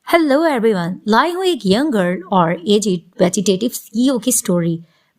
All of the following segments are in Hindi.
हेलो एवरीवन, लाई हूँ एक यंग गर्ल और एजिड वेजिटेटिव सीईओ की स्टोरी।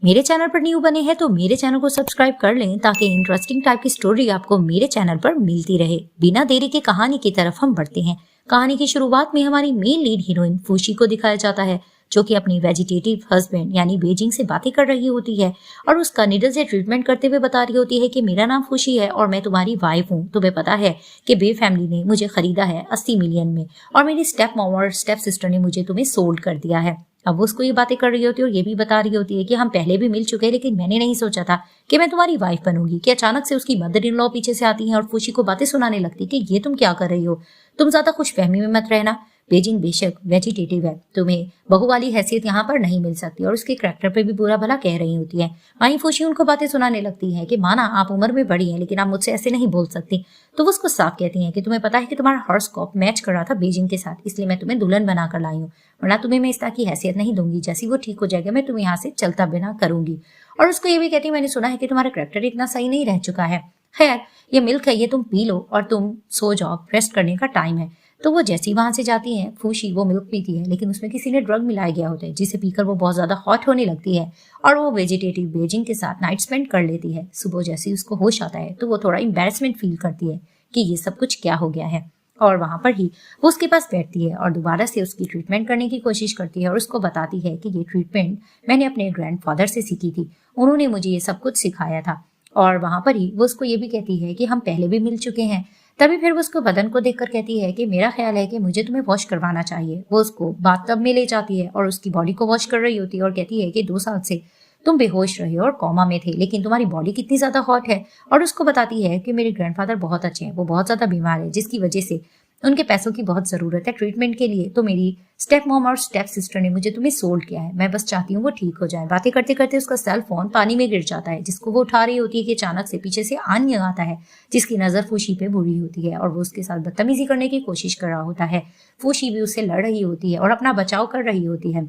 मेरे चैनल पर न्यू बने हैं तो मेरे चैनल को सब्सक्राइब कर लें ताकि इंटरेस्टिंग टाइप की स्टोरी आपको मेरे चैनल पर मिलती रहे। बिना देरी के कहानी की तरफ हम बढ़ते हैं। कहानी की शुरुआत में हमारी मेन लीड हीरोइन फूशी को दिखाया जाता है, जो कि अपनी वेजिटेटिव हस्बैंड यानी बेजिंग से बातें कर रही होती है और उसका निडल से ट्रीटमेंट करते हुए बता रही होती है कि मेरा नाम फूशी है और मैं तुम्हारी वाइफ हूँ। तुम्हें पता है कि बे फैमिली ने मुझे खरीदा है 80 मिलियन में और मेरी स्टेप मॉम और स्टेप सिस्टर ने मुझे तुम्हें सोल्ड कर दिया है। अब वो उसको ये बातें कर रही होती है और ये भी बता रही होती है कि हम पहले भी मिल चुके हैं, लेकिन मैंने नहीं सोचा था कि मैं तुम्हारी वाइफ बनूंगी। कि अचानक से उसकी मदर इन लॉ पीछे से आती है और फूशी को बातें सुनाने लगती है कि ये तुम क्या कर रही हो, तुम ज्यादा खुशफहमी में मत रहना। बेजिंग बेशक वेजिटेटिव है, तुम्हें बहू वाली हैसियत यहाँ पर नहीं मिल सकती और उसके करैक्टर पे भी बुरा भला कह रही होती है। वहीं फूशी उनको बातें सुनाने लगती है कि माना आप उम्र में बड़ी हैं लेकिन आप मुझसे ऐसे नहीं बोल सकती। तो वो उसको साफ कहती हैं कि तुम्हें पता है कि तुम्हारा हॉरोस्कोप मैच कर रहा था बेजिंग के साथ, इसलिए मैं तुम्हें दुल्हन बनाकर लाई हूँ, वरना तुम्हें मैं इस तरह की हैसियत नहीं दूंगी। जैसी वो ठीक हो जाएगा मैं तुम्हें यहाँ से चलता बिना करूंगी। और उसको ये भी कहती है मैंने सुना है कि तुम्हारा करैक्टर इतना सही नहीं रह चुका है, खैर ये मिल्क है, ये तुम पी लो और तुम सो जाओ, रेस्ट करने का टाइम है। तो वो जैसी वहां से जाती है फूशी वो मिल्क पीती है, लेकिन उसमें किसी ने ड्रग मिलाया गया होता है जिसे पीकर वो बहुत ज्यादा हॉट होने लगती है और वो वेजिटेटिव बेजिंग के साथ नाइट स्पेंड कर लेती है। सुबह जैसे उसको होश आता है तो वो थोड़ा एम्बैरेसमेंट फील करती है कि ये सब कुछ क्या हो गया है, और वहां पर ही वो उसके पास बैठती है और दोबारा से उसकी ट्रीटमेंट करने की कोशिश करती है और उसको बताती है कि ये ट्रीटमेंट मैंने अपने ग्रैंडफादर से सीखी थी, उन्होंने मुझे ये सब कुछ सिखाया था। और वहां पर ही वो उसको ये भी कहती है कि हम पहले भी मिल चुके हैं। तभी फिर वो उसको बदन को देखकर कहती है कि मेरा ख्याल है कि मुझे तुम्हें वॉश करवाना चाहिए। वो उसको बाथटब में ले जाती है और उसकी बॉडी को वॉश कर रही होती है और कहती है कि 2 साल से तुम बेहोश रहे और कोमा में थे, लेकिन तुम्हारी बॉडी कितनी ज्यादा हॉट है। और उसको बताती है कि मेरे ग्रैंडफादर बहुत अच्छे हैं, वो बहुत ज्यादा बीमार है जिसकी वजह से उनके पैसों की बहुत जरूरत है ट्रीटमेंट के लिए, तो मेरी स्टेप मॉम और स्टेप सिस्टर ने मुझे तुम्हें सोल्ड किया है, मैं बस चाहती हूँ वो ठीक हो जाए। बातें करते करते उसका सेल फोन पानी में गिर जाता है जिसको वो उठा रही होती है कि अचानक से पीछे से आन्या आता है जिसकी नजर फूशी पे बुरी होती है और वो उसके साथ बदतमीजी करने की कोशिश कर रहा होता है। फूशी भी उससे लड़ रही होती है और अपना बचाव कर रही होती है,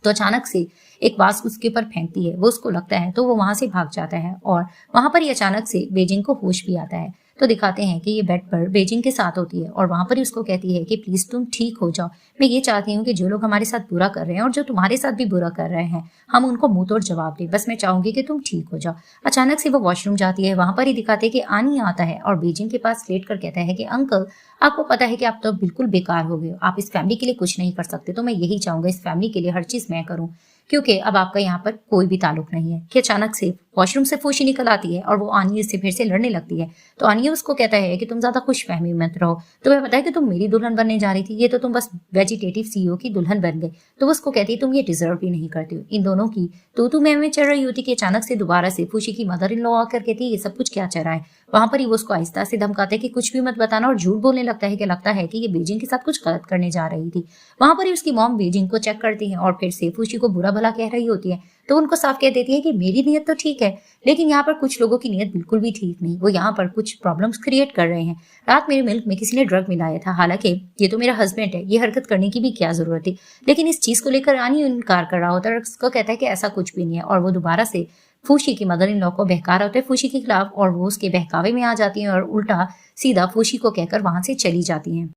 तो अचानक से एक वास्प उसके ऊपर फेंकती है, वो उसको लगता है तो वो वहां से भाग जाता है और वहां पर ही अचानक से बेजिंग को होश भी आता है। तो दिखाते हैं कि ये बेड पर बेजिंग के साथ होती है और वहां पर ही उसको कहती है कि प्लीज तुम ठीक हो जाओ, मैं ये चाहती हूँ कि जो लोग हमारे साथ बुरा कर रहे हैं और जो तुम्हारे साथ भी बुरा कर रहे हैं हम उनको मुंह तोड़ जवाब दें, बस मैं चाहूंगी कि तुम ठीक हो जाओ। अचानक से वो वॉशरूम जाती है, वहां पर ही दिखाते हैं कि आनी आता है और बेजिंग के पास लेट कर कहता है कि अंकल आपको पता है कि आप तो बिल्कुल बेकार हो गए हो, आप इस फैमिली के लिए कुछ नहीं कर सकते, तो मैं यही चाहूंगा इस फैमिली के लिए हर चीज मैं करूं क्योंकि अब आपका यहाँ पर कोई भी ताल्लुक नहीं है। कि अचानक से वॉशरूम से फूशी निकल आती है और वो आनिया से फिर से लड़ने लगती है। तो आनिया उसको कहता है कि तुम ज्यादा खुशफहमी मत रहो, तुम्हें पता है कि तुम मेरी दुल्हन बनने जा रही थी, ये तो तुम बस वेजिटेटिव सीईओ की दुल्हन बन गई। तो वो उसको कहती है तुम ये डिजर्व भी नहीं करती हो। इन दोनों की तू मैं चढ़ रही होती कि अचानक से दोबारा से फूशी की मदर इन लॉ आकर कहती है ये सब कुछ क्या चल रहा है। वहां पर ही वो उसको आहिस्ता से धमकाते कि कुछ भी मत बताना और झूठ बोलने लगता है कि ये बेजिंग के साथ कुछ गलत करने जा रही थी। वहां पर ही उसकी मॉम बेजिंग को चेक करती है और फिर से फूशी को बुरा भला कह रही होती है, तो उनको साफ कह देती है कि मेरी नीयत तो ठीक है लेकिन यहाँ पर कुछ लोगों की नीयत बिल्कुल भी ठीक नहीं, वो यहाँ पर कुछ प्रॉब्लम्स क्रिएट कर रहे हैं। रात मेरे मिल्क में किसी ने ड्रग मिलाया था, हालांकि ये तो मेरा हस्बैंड है, ये हरकत करने की भी क्या जरूरत थी, लेकिन इस चीज को लेकर आनी इनकार कर रहा होता है और उसको कहता है कि ऐसा कुछ भी नहीं है। और वो दोबारा से फूशी की मदर इन लॉ को बहका रहा होता है फूशी के खिलाफ और वो उसके बहकावे में आ जाती है और उल्टा सीधा फूशी को कहकर वहां से चली जाती है।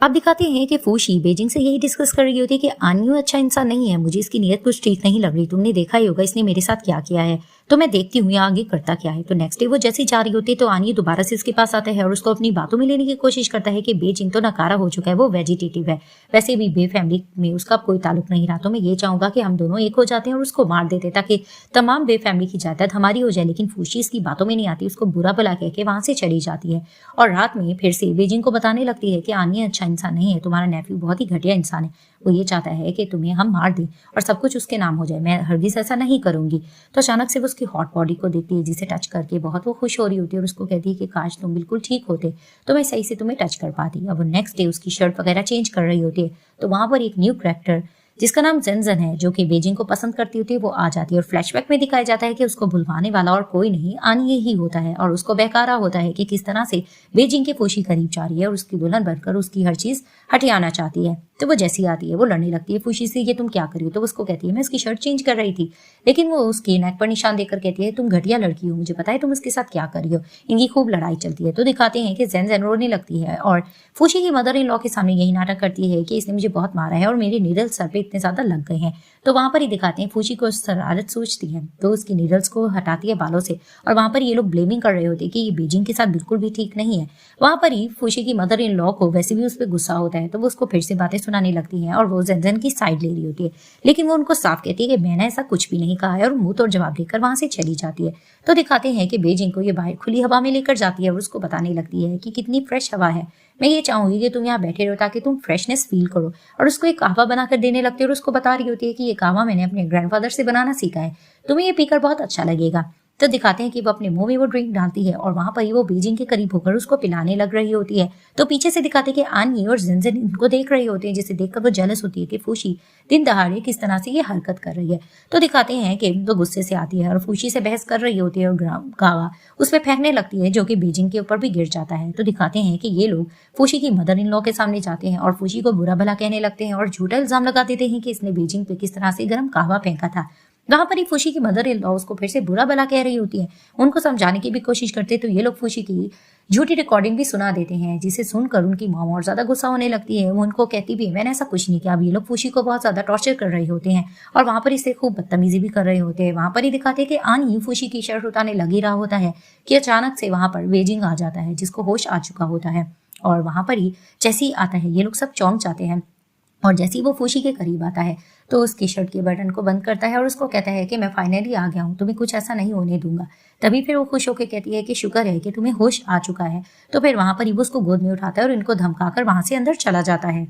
अब दिखाते हैं कि फूशी बेजिंग से यही डिस्कस कर रही होती है कि आन्यू अच्छा इंसान नहीं है, मुझे इसकी नीयत कुछ ठीक नहीं लग रही, तुमने देखा ही होगा इसने मेरे साथ क्या किया है, तो मैं देखती हूँ आगे करता क्या है। तो नेक्स्ट डे वो जैसे जा रही होती है तो आन्यू दोबारा से उसके पास आता है और उसको अपनी बातों में लेने की कोशिश करता है कि बेजिंग तो नकारा हो चुका है, वो वेजिटेटिव है, वैसे भी बे फैमिली में उसका कोई ताल्लुक नहीं रहा, तो मैं ये चाहूंगा कि हम दोनों एक हो जाते हैं और उसको मार देते ताकि तमाम बे फैमिली की जायदाद हमारी हो जाए। लेकिन फूशी इसकी बातों में नहीं आती, उसको बुरा भला कह के वहां से चली जाती है और रात में फिर से बेजिंग को बताने लगती है कि आन्या अच्छा इंसान नहीं है, तुम्हारा नेफ्यू बहुत ही घटिया इंसान है, वो ये चाहता है कि तुम्हें हम मार दें और सब कुछ उसके नाम हो जाए, मैं हरगिज ऐसा नहीं करूंगी। तो अचानक से वो उसकी हॉट बॉडी को देखती है जिसे टच करके बहुत वो खुश हो रही होती है और उसको कहती है कि काश तुम बिल्कुल ठीक होते तो मैं सही से तुम्हें टच कर पाती। अब नेक्स्ट डे उसकी शर्ट वगैरह चेंज कर रही होती है तो वहां पर एक न्यू कैरेक्टर जिसका नाम जेनजन है जो कि बेजिंग को पसंद करती होती है वो आ जाती है और फ्लैशबैक में दिखाया जाता है कि उसको भुलवाने वाला और कोई नहीं आनिये ही होता है और उसको बहका रहा होता है कि किस तरह से बेजिंग के फूशी करीब जा रही है और उसकी दुल्हन बनकर उसकी हर चीज हटियाना चाहती है। तो वो जैसी आती है वो लड़ने लगती है फूशी से, ये तुम क्या करी हो? तो उसको कहती है मैं उसकी शर्ट चेंज कर रही थी। लेकिन वो उसकी नेक पर निशान देकर कहती है तुम घटिया लड़की हो, मुझे पता है तुम उसके साथ क्या कर रही हो। इनकी खूब लड़ाई चलती है। तो दिखाते हैं कि ज़ेन रोने लगती है और फूशी की मदर इन लॉ के सामने यही नाटक करती है कि इसने मुझे बहुत मारा है और मेरे नीडल सर पे इतने ज्यादा लग गए हैं। तो वहां पर ही दिखाते हैं फूशी को शरारत सोचती है तो उसकी नीडल्स को हटाती है बालों से और वहां पर ये लोग ब्लेमिंग कर रहे होते हैं कि ये बीजिंग के साथ बिल्कुल भी ठीक नहीं है। वहां पर ही फूशी की मदर इन लॉ को वैसे भी उस पर गुस्सा होता है तो वो उसको फिर से बातें सुनाने लगती है और वो ज़ेन की साइड ले रही होती है। लेकिन वो उनको साफ कहती है कि मैंने ऐसा कुछ भी नहीं कहा है और मुंह तोड़ जवाब देकर वहां से चली जाती है। तो दिखाते हैं कि बीजिंग को ये बाहर खुली हवा में लेकर जाती है और उसको बताने लगती है कि कितनी फ्रेश हवा है, मैं ये चाहूंगी कि तुम यहाँ बैठे रहो ताकि तुम फ्रेशनेस फील करो। और उसको एक कहवा बनाकर देने लगती है और उसको बता रही होती है कि ये कहवा मैंने अपने ग्रैंडफादर से बनाना सीखा है, तुम्हें ये पीकर बहुत अच्छा लगेगा। तो दिखाते हैं कि वो अपने मुंह में वो ड्रिंक डालती है और वहां पर ही वो बीजिंग के करीब होकर उसको पिलाने लग रही होती है। तो पीछे से दिखाते हैं कि आनी और जिनजिन इनको देख रहे होते हैं, जिसे देखकर वो जेलस होती है कि फूशी दिन दहाड़े किस तरह से ये हरकत कर रही है। तो दिखाते हैं कि वो गुस्से से आती है और फूशी से बहस कर रही होती है और गावा उस पर फेंकने लगती है जो कि बीजिंग के ऊपर भी गिर जाता है। तो दिखाते हैं कि ये लोग फूशी की मदर इन लॉ के सामने जाते हैं और फूशी को बुरा भला कहने लगते हैं और झूठा इल्जाम लगा देते हैं कि इसने बीजिंग पे किस तरह से गर्म कहवा फेंका था। वहां पर ही फूशी की मदर इन लॉ उसको फिर से बुरा भला कह रही होती है। उनको समझाने की भी कोशिश करते तो ये लोग फूशी की झूठी रिकॉर्डिंग भी सुना देते हैं, जिसे सुनकर उनकी मॉम और ज्यादा गुस्सा होने लगती है। वो उनको कहती भी है मैंने ऐसा कुछ नहीं किया। अब ये लोग फूशी को बहुत ज्यादा टॉर्चर कर रहे होते हैं और वहां पर इसे खूब बदतमीजी भी कर रहे होते हैं। वहां पर ही दिखाते हैं कि आनी फूशी की शर्ट उतारने लगी रहा होता है कि अचानक से वहां पर बेजिंग आ जाता है जिसको होश आ चुका होता है और वहां पर ही जैसे ही आता है ये लोग सब चौंक जाते हैं और जैसे ही वो फूशी के करीब आता है तो उसकी शर्ट के बटन को बंद करता है और उसको कहता है कि मैं फाइनली आ गया हूँ, तुम्हें कुछ ऐसा नहीं होने दूंगा। तभी फिर वो खुश होकर कहती है कि शुक्र है कि तुम्हें होश आ चुका है। तो फिर वहां पर ही वो उसको गोद में उठाता है और इनको धमकाकर वहां से अंदर चला जाता है।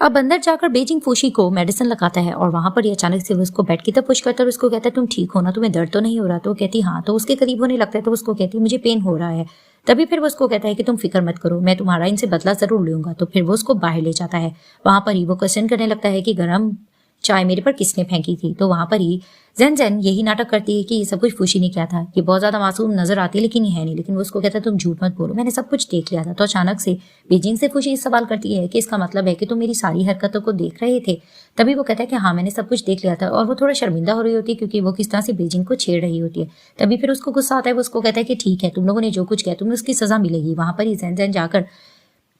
अब अंदर जाकर बेजिंग फूशी को मेडिसिन लगाता है और वहां पर ही अचानक से वो उसको बेड की तरफ पुश करता है और उसको कहता है तुम ठीक हो ना, तुम्हें दर्द तो नहीं हो रहा? तो वो कहती हाँ। तो उसके करीब होने लगता है तो उसको कहती मुझे पेन हो रहा है। तभी फिर वो उसको कहता है कि तुम फिक्र मत करो, मैं तुम्हारा इनसे बदला जरूर लूंगा। तो फिर वो उसको बाहर ले जाता है। वहां पर ही वो क्वेश्चन करने लगता है कि गरम चाय मेरे पर किसने फेंकी थी। तो वहां पर ही ज़ेन यही नाटक करती है कि ये सब कुछ फूशी ने किया था। ये बहुत ज्यादा मासूम नजर आती है लेकिन ये है नहीं। लेकिन वो उसको कहता है तुम झूठ मत बोलो, मैंने सब कुछ देख लिया था। तो अचानक से बीजिंग से फूशी सवाल करती है कि इसका मतलब है कि तुम मेरी सारी हरकतों को देख रहे थे? तभी वो कहता है कि हाँ मैंने सब कुछ देख लिया था। और वो थोड़ा शर्मिंदा हो रही होती है क्योंकि वो किस तरह से बीजिंग को छेड़ रही होती है। तभी फिर उसको गुस्सा आता है। वो उसको कहता है कि ठीक है, तुम लोगों ने जो कुछ किया तुम्हें उसकी सजा मिलेगी। वहां पर ही ज़ेन जाकर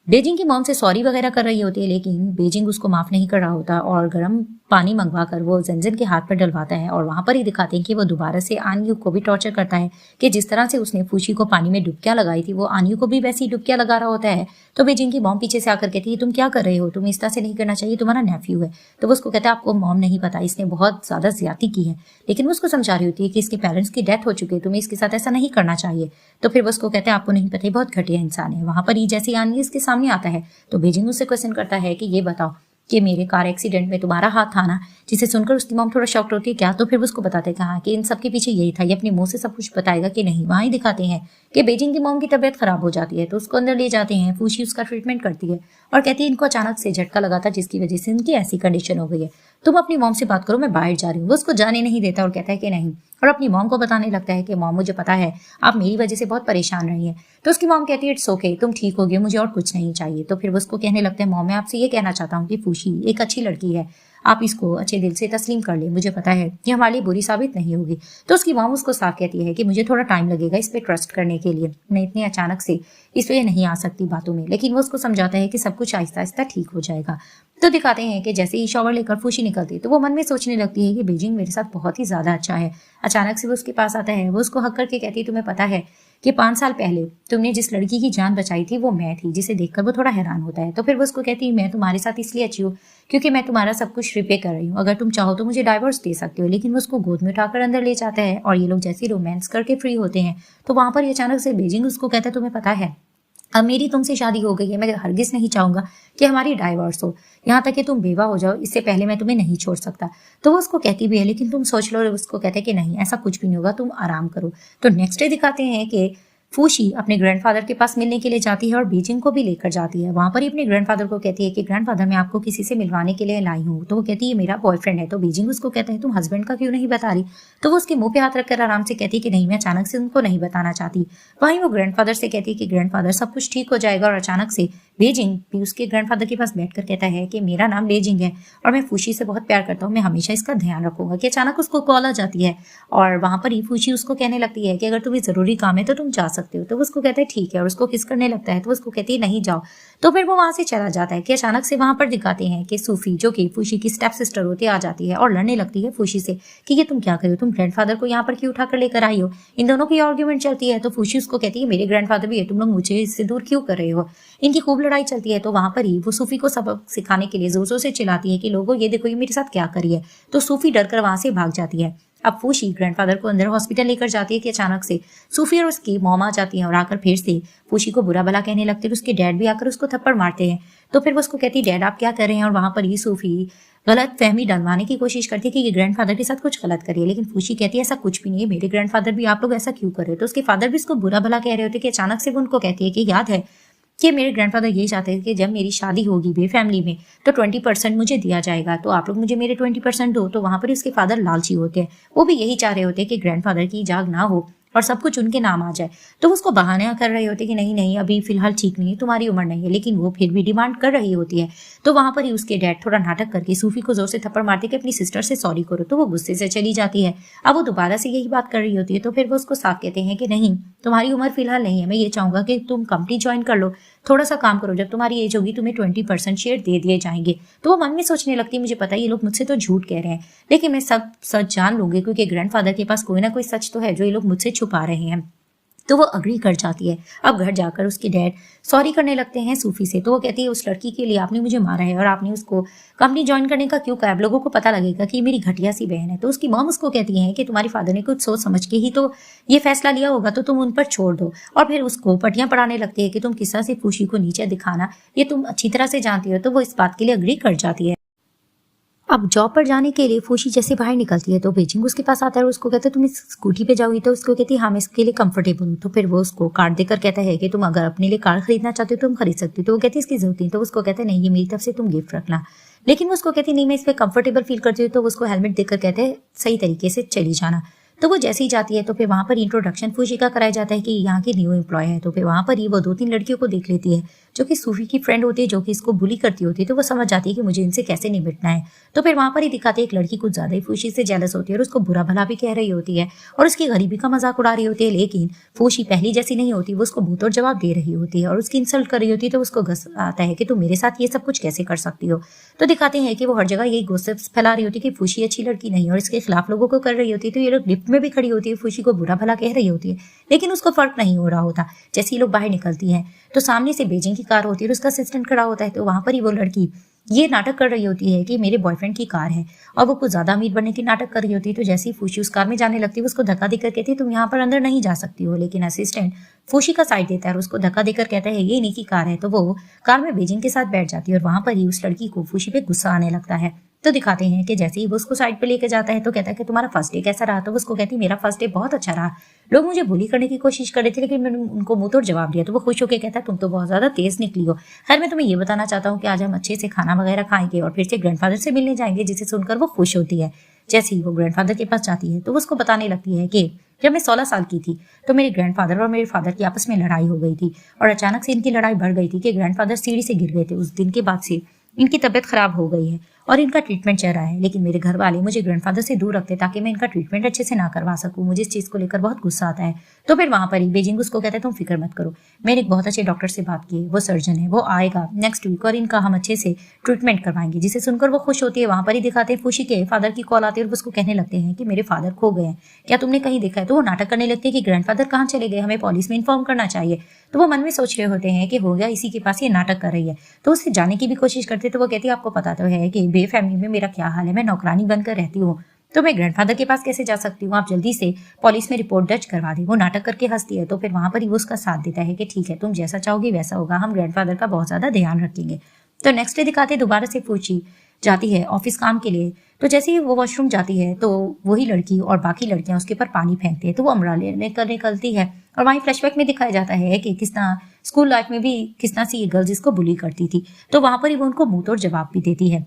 बेजिंग की मॉम से सॉरी वगैरह कर रही होती है लेकिन बेजिंग उसको माफ नहीं कर रहा होता और गर्म पानी मंगवा कर वो ज़ेन के हाथ पर डलवाता है। और वहां पर ही दिखाते हैं कि वो दोबारा से आनियू को भी टॉर्चर करता है कि जिस तरह से उसने फूशी को पानी में डुबकियां लगाई थी वो आनियू को भी वैसी डुबकियां लगा रहा होता है। तो बेजिंग की मॉम पीछे से आकर कहती है तुम क्या कर रहे हो, तुम इस तरह से नहीं करना चाहिए, तुम्हारा नेफ्यू है। तो वो उसको कहता है आपको मॉम नहीं पता, इसने बहुत ज्यादा ज्यादती की है। लेकिन वो उसको समझा रही होती है कि इसके पेरेंट्स की डेथ हो चुकी है, तुम्हें इसके साथ ऐसा नहीं करना चाहिए। तो फिर वो उसको कहते हैं आपको नहीं पता, बहुत घटिया इंसान है। वहां पर ही जैसे आनियू इसके सामने आता है तो बेजिंग उससे क्वेश्चन करता है कि ये बताओ कि मेरे कार एक्सीडेंट में तुम्हारा हाथ था ना? जिसे सुनकर उसकी मॉम थोड़ा शॉक्ड होती है क्या? तो फिर वो उसको बताते हैं कि हाँ कि इन सब के पीछे यही था, ये अपने मुंह से सब कुछ बताएगा कि नहीं। वहां ही दिखाते हैं कि बेजिंग की मॉम की तबीयत खराब हो जाती है तो उसको अंदर ले जाते हैं। फूशी उसका ट्रीटमेंट करती है और कहती है इनको अचानक से झटका लगा था जिसकी वजह से इनकी ऐसी कंडीशन हो गई है, तुम अपनी मॉम से बात करो, मैं बाहर जा रही हूँ। वो उसको जाने नहीं देता और कहता है कि नहीं और अपनी मॉम को बताने लगता है कि मॉम मुझे पता है आप मेरी वजह से बहुत परेशान रही हैं। तो उसकी मॉम कहती है इट्स ओके, तुम ठीक हो गए, मुझे और कुछ नहीं चाहिए। तो फिर वो उसको कहने लगते हैं मॉम मैं आपसे ये कहना चाहता हूँ कि फूशी एक अच्छी लड़की है, आप इसको अच्छे दिल से तस्लीम कर ले, मुझे पता है ये हमारे लिए बुरी साबित नहीं होगी। तो उसकी मॉम उसको साफ कहती है कि मुझे थोड़ा टाइम लगेगा इस पे ट्रस्ट करने के लिए, मैं इतने अचानक से इस पे नहीं आ सकती बातों में। लेकिन वो उसको समझाता है कि सब कुछ आहिस्ता आहिस्ता ठीक हो जाएगा। तो दिखाते हैं कि जैसे ही शॉवर लेकर फूशी निकलती तो वो मन में सोचने लगती है कि बीजिंग मेरे साथ बहुत ही ज्यादा अच्छा है। अचानक से वो उसके पास आता है, वो उसको हक करके कहती है तुम्हें पता है कि 5 साल पहले तुमने जिस लड़की की जान बचाई थी वो मैं थी, जिसे देखकर वो थोड़ा हैरान होता है। तो फिर वो उसको कहती है मैं तुम्हारे साथ इसलिए अच्छी हूँ क्योंकि मैं तुम्हारा सब कुछ रिपे कर रही हूँ, अगर तुम चाहो तो मुझे डाइवोर्स दे सकते हो। लेकिन वो उसको गोद में उठाकर अंदर ले जाता है और ये लोग जैसे रोमांस करके फ्री होते हैं तो वहां पर अचानक से बीजिंग उसको कहता है तुम्हें पता है अब मेरी तुमसे शादी हो गई है, मैं हरगिज नहीं चाहूंगा कि हमारी डाइवोर्स हो, यहाँ तक कि तुम बेवा हो जाओ, इससे पहले मैं तुम्हें नहीं छोड़ सकता। तो वो उसको कहती भी है लेकिन तुम सोच लो। उसको कहते हैं कि नहीं ऐसा कुछ भी नहीं होगा, तुम आराम करो। तो नेक्स्ट डे दिखाते हैं कि फूशी अपने ग्रैंडफादर के पास मिलने के लिए जाती है और बीजिंग को भी लेकर जाती है। वहां पर ही अपने ग्रैंडफादर को कहती है कि ग्रैंडफादर मैं आपको किसी से मिलवाने के लिए लाई हूँ। तो वो कहती है मेरा बॉयफ्रेंड है। तो बीजिंग उसको कहता है तुम हस्बैंड का क्यों नहीं बता रही? तो वो उसके मुंह पे हाथ रखकर आराम से कहती है कि नहीं मैं अचानक से उनको नहीं बताना चाहती। वहीं वो ग्रैंडफादर से कहती है कि ग्रैंडफादर सब कुछ ठीक हो जाएगा और अचानक से बेजिंग भी उसके ग्रैंडफादर के पास बैठकर कहता है कि मेरा नाम बेजिंग है और मैं फूशी से बहुत प्यार करता हूँ, मैं हमेशा इसका ध्यान रखूंगा। कि अचानक उसको कॉल आ जाती है और वहां पर ही फूशी उसको कहने लगती है कि अगर तुम्हें जरूरी काम है तो तुम जा सकते हो। तो वो उसको कहता है ठीक है और उसको किस करने लगता है। तो उसको कहती है नहीं जाओ। तो फिर वो वहां से चला जाता है। कि अचानक से वहां पर दिखाते हैं कि सूफी जो कि फूशी की स्टेप सिस्टर होती आ जाती है और लड़ने लगती है फूशी से कि ये तुम क्या कर रही हो, तुम ग्रैंडफादर को यहाँ पर क्यों उठाकर लेकर आई हो। इन दोनों की आर्ग्यूमेंट चलती है। तो फूशी उसको कहती है मेरे ग्रैंडफादर भी है, तुम लोग मुझे इससे दूर क्यों कर रहे हो। इनकी खूब लड़ाई चलती है। तो वहां पर ही वो सूफी को सबक सिखाने के लिए जोर जोर से चिल्लाती है कि लोगों ये देखो ये मेरे साथ क्या करी है। तो सूफी डरकर वहां से भाग जाती है। अब फूशी ग्रैंडफादर को अंदर हॉस्पिटल लेकर जाती है कि अचानक से सूफी और उसकी मॉम आ जाती हैं और आकर फिर से फूशी को बुरा भला कहने लगते हैं। उसके डैड भी आकर उसको थप्पड़ मारते हैं। तो फिर वो उसको कहती है डैड आप क्या कर रहे हैं। और वहां पर ही सूफी गलत फहमी डलवाने की कोशिश करती है कि ये ग्रैंडफादर के साथ कुछ गलत करिए, लेकिन फूशी कहती है ऐसा कुछ भी नहीं है, मेरे ग्रैंडफादर भी, आप लोग ऐसा क्यों कर रहे हो। तो उसके फादर भी इसको बुरा भला कह रहे होते कि अचानक से वो उनको कहती है कि याद है कि मेरे ग्रैंडफादर यही चाहते थे कि जब मेरी शादी होगी बे फैमिली में तो 20% मुझे दिया जाएगा, तो आप लोग मुझे मेरे 20% दो। तो वहां पर उसके फादर लालची होते हैं, वो भी यही चाह रहे होते हैं कि ग्रैंडफादर की जाग ना हो और सब कुछ उनके नाम आ जाए। तो उसको बहाने कर रहे होते कि नहीं नहीं अभी फिलहाल ठीक नहीं है, तुम्हारी उम्र नहीं है, लेकिन वो फिर भी डिमांड कर रही होती है। तो वहां पर ही उसके डैड थोड़ा नाटक करके सूफी को जोर से थप्पड़ मारते कि अपनी सिस्टर से सॉरी करो। तो वो गुस्से से चली जाती है। अब वो दोबारा से यही बात कर रही होती है। तो फिर वो उसको साफ कहते हैं कि नहीं तुम्हारी उम्र फिलहाल नहीं है, मैं ये चाहूंगा कि तुम कंपनी ज्वाइन कर लो, थोड़ा सा काम करो, जब तुम्हारी एज होगी तुम्हें 20% शेयर दे दिए जाएंगे। तो वो मन में सोचने लगती है मुझे पता है ये लोग मुझसे तो झूठ कह रहे हैं, लेकिन मैं सब सच जान लूंगी क्योंकि ग्रैंडफादर के पास कोई ना कोई सच तो है जो ये लोग मुझसे छुपा रहे हैं। तो वो अग्री कर जाती है। अब घर जाकर उसके डैड सॉरी करने लगते हैं सूफी से। तो वो कहती है उस लड़की के लिए आपने मुझे मारा है और आपने उसको कंपनी ज्वाइन करने का क्यों कहा, अब लोगों को पता लगेगा कि मेरी घटिया सी बहन है। तो उसकी मॉम उसको कहती है कि तुम्हारे फादर ने कुछ सोच समझ के ही तो ये फैसला लिया होगा, तो तुम उन पर छोड़ दो। और फिर उसको पटियां पढ़ाने लगती है कि तुम किस तरह से फूशी को नीचे दिखाना ये तुम अच्छी तरह से जानती हो। तो वो इस बात के लिए अग्री कर जाती है। अब जॉब पर जाने के लिए फूशी जैसे बाहर निकलती है तो बेजिंग उसके पास आता है और उसको कहता है तुम इस स्कूटी पे जाओगी। तो उसको कहती है हाँ मैं इसके लिए कंफर्टेबल हूँ। तो फिर वो उसको कार्ड देकर कहता है कि तुम अगर अपने लिए कार खरीदना चाहते हो तो तुम खरीद सकती हो। तो वो कहती है इसकी जरूरत नहीं। तो उसको कहता है नहीं ये मेरी तरफ से तुम गिफ्ट रखना, लेकिन वो उसको कहती नहीं मैं इस पर कंफर्टेबल फील करती हूँ। तो उसको हेलमेट देकर कहते हैं सही तरीके से चली जाना। तो वो जैसे ही जाती है तो फिर वहां पर इंट्रोडक्शन फूशी का कराया जाता है कि यहाँ की न्यू एम्प्लॉय है। तो फिर वहां पर ही वो 2-3 लड़कियों को देख लेती है जो कि सूफी की फ्रेंड होती है, जो कि इसको बुली करती होती है। तो वो समझ जाती है कि मुझे इनसे कैसे निपटना है। तो फिर वहां पर ही दिखाते एक लड़की कुछ ज्यादा ही फूशी से जेलस होती है और उसको बुरा भला भी कह रही होती है और उसकी गरीबी का मजाक उड़ा रही होती है। लेकिन फूशी पहली जैसी नहीं होती, वो उसको मुंहतोड़ जवाब दे रही होती है और उसकी इंसल्ट कर रही होती है। तो उसको गुस्सा आता है कि तुम मेरे साथ ये सब कुछ कैसे कर सकती हो। तो दिखाते हैं कि वो हर जगह यही गॉसिप्स फैला रही होती है कि फूशी अच्छी लड़की नहीं है और इसके खिलाफ लोगों को कर रही होती है। तो ये लोग लिफ्ट में भी खड़ी होती है, फूशी को बुरा भला कह रही होती है, लेकिन उसको फर्क नहीं हो रहा होता। जैसे ही लोग बाहर निकलती हैं तो सामने से बेजिंग की कार होती है और उसका असिस्टेंट खड़ा होता है। तो वहां पर ही वो लड़की ये नाटक कर रही होती है कि मेरे बॉयफ्रेंड की कार है और वो कुछ ज्यादा अमीर बनने की नाटक कर रही होती है। तो जैसे ही फूशी उस कार में जाने लगती है उसको धक्का देकर कहती है तुम यहाँ पर अंदर नहीं जा सकती हो, लेकिन असिस्टेंट फूशी का साइड देता है और उसको धक्का देकर कहता है ये इन्हीं की कार है। तो वो कार में बेजिंग के साथ बैठ जाती है और वहां पर ही उस लड़की को फूशी पे गुस्सा आने लगता है। तो दिखाते हैं कि जैसे ही वो उसको साइड पे लेके जाता है तो कहता है कि तुम्हारा फर्स्ट डे कैसा रहा। तो वो उसको कहती है मेरा फर्स्ट डे बहुत अच्छा रहा, लोग मुझे बुली करने की कोशिश कर रहे थे लेकिन मैंने उनको मुंह तोड़ जवाब दिया। तो वो खुश होकर कहता है तुम तो बहुत ज्यादा तेज निकली हो। खैर मैं तुम्हें ये बताना चाहता हूँ कि आज हम अच्छे से खाना वगैरह खाएंगे और फिर से ग्रैंडफादर से मिलने जाएंगे, जिसे सुनकर वो खुश होती है। जैसे ही वो ग्रैंडफादर के पास जाती है तो वो उसको बताने लगती है कि जब मैं 16 साल की थी तो मेरे ग्रैंडफादर और मेरे फादर की आपस में लड़ाई हो गई थी और अचानक से इनकी लड़ाई बढ़ गई थी कि ग्रैंडफादर सीढ़ी से गिर गए थे। उस दिन के बाद से इनकी तबीयत खराब हो गई है और इनका ट्रीटमेंट चल रहा है, लेकिन मेरे घर वाले मुझे ग्रैंडफादर से दूर रखते ताकि मैं इनका ट्रीटमेंट अच्छे से ना करवा सकूं। मुझे इस चीज को लेकर बहुत गुस्सा आता है। तो फिर वहां पर ही बेजिंग उसको कहता है तुम फिक्र मत करो, मैंने एक बहुत अच्छे डॉक्टर से बात की है, वो सर्जन है, वो आएगा नेक्स्ट वीक और इनका हम अच्छे से ट्रीटमेंट करवाएंगे। जिसे सुनकर वो खुश होती है। वहां पर ही दिखाते हैं फूशी के फादर की कॉल आती है और उसको कहने लगते हैं कि मेरे फादर खो गए हैं, क्या तुमने कहीं देखा है। तो वो नाटक करने लगते हैं कि ग्रैंडफादर कहाँ चले गए, हमें पुलिस में इन्फॉर्म करना चाहिए। तो वो मन में सोच रहे होते हैं कि हो गया इसी के पास ये नाटक कर रही है। तो उससे जाने की भी कोशिश करते। तो वो कहती है आपको पता तो है कि बे फैमिली में मेरा क्या हाल है, मैं नौकरानी बनकर रहती हूँ, तो मैं ग्रैंडफादर के पास कैसे जा सकती हूँ, आप जल्दी से पुलिस में रिपोर्ट दर्ज करवा दी। वो नाटक करके हंसती है। तो फिर वहां पर ही वो उसका साथ देता है कि ठीक है तुम जैसा चाहोगी वैसा होगा, हम ग्रैंडफादर का बहुत ज्यादा ध्यान रखेंगे। तो नेक्स्ट डे दिखाते दोबारा से फूची जाती है ऑफिस काम के लिए। तो जैसे ही वो वॉशरूम जाती है तो वही लड़की और बाकी लड़कियां उसके ऊपर पानी फेंकती है। तो वो अमराले लेकर निकलती है और वहीं फ्लैशबैक में दिखाया जाता है कि किस तरह स्कूल लाइफ में भी किस तरह से ये गर्ल्स इसको बुली करती थी। तो वहां पर ही वो उनको मुंह तोड़ जवाब भी देती है।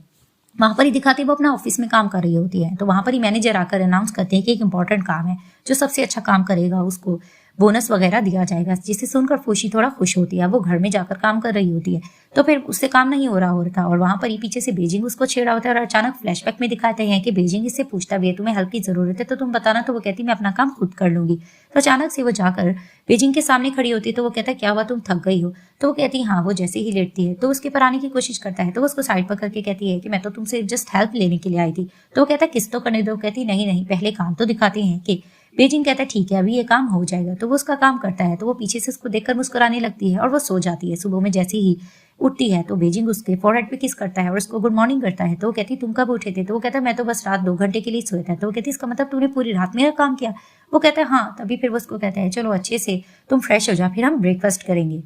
वहां पर ही दिखाते वो अपना ऑफिस में काम कर रही होती है। तो वहां पर ही मैनेजर आकर अनाउंस करते हैं कि एक इंपॉर्टेंट काम है, जो सबसे अच्छा काम करेगा उसको बोनस वगैरह दिया जाएगा, जिसे सुनकर फूशी थोड़ा खुश होती है। वो घर में जाकर काम कर रही होती है तो फिर उससे काम नहीं हो रहा होता और वहां पर ही पीछे से बेजिंग उसको छेड़ा होता है और अचानक फ्लैशबैक में दिखाते हैं कि बेजिंग इससे पूछता भी है तुम्हें हेल्प की जरूरत है तो तुम बताना, तो वो कहती मैं अपना काम खुद कर लूंगी। तो अचानक से वो जाकर बेजिंग के सामने खड़ी होती है तो वो कहता है क्या हुआ, तुम थक गई हो? तो वो कहती है हाँ। वो जैसे ही लेटती है तो उसके पर आने की कोशिश करता है तो वो उसको साइड पर करके कहती है कि मैं तो तुमसे जस्ट हेल्प लेने के लिए आई थी। तो वो कहता है किस तो करने दो। कहती नहीं नहीं, पहले काम तो दिखाते हैं। कि बेजिंग कहता है ठीक है अभी ये काम हो जाएगा। तो वो उसका काम करता है तो वो पीछे से उसको देखकर मुस्कुराने लगती है और वो सो जाती है। सुबह में जैसे ही उठती है तो बेजिंग उसके फोरहेड पे किस करता है और उसको गुड मॉर्निंग करता है। तो वो कहती तुम कब उठे थे? तो वो कहता है मैं तो बस रात 2 घंटे के लिए सोया था। तो वो कहती इसका मतलब तूने पूरी रात मेरा काम किया? वो कहता है हाँ। तभी फिर वो उसको कहता है चलो अच्छे से तुम फ्रेश हो जा, फिर हम ब्रेकफास्ट करेंगे।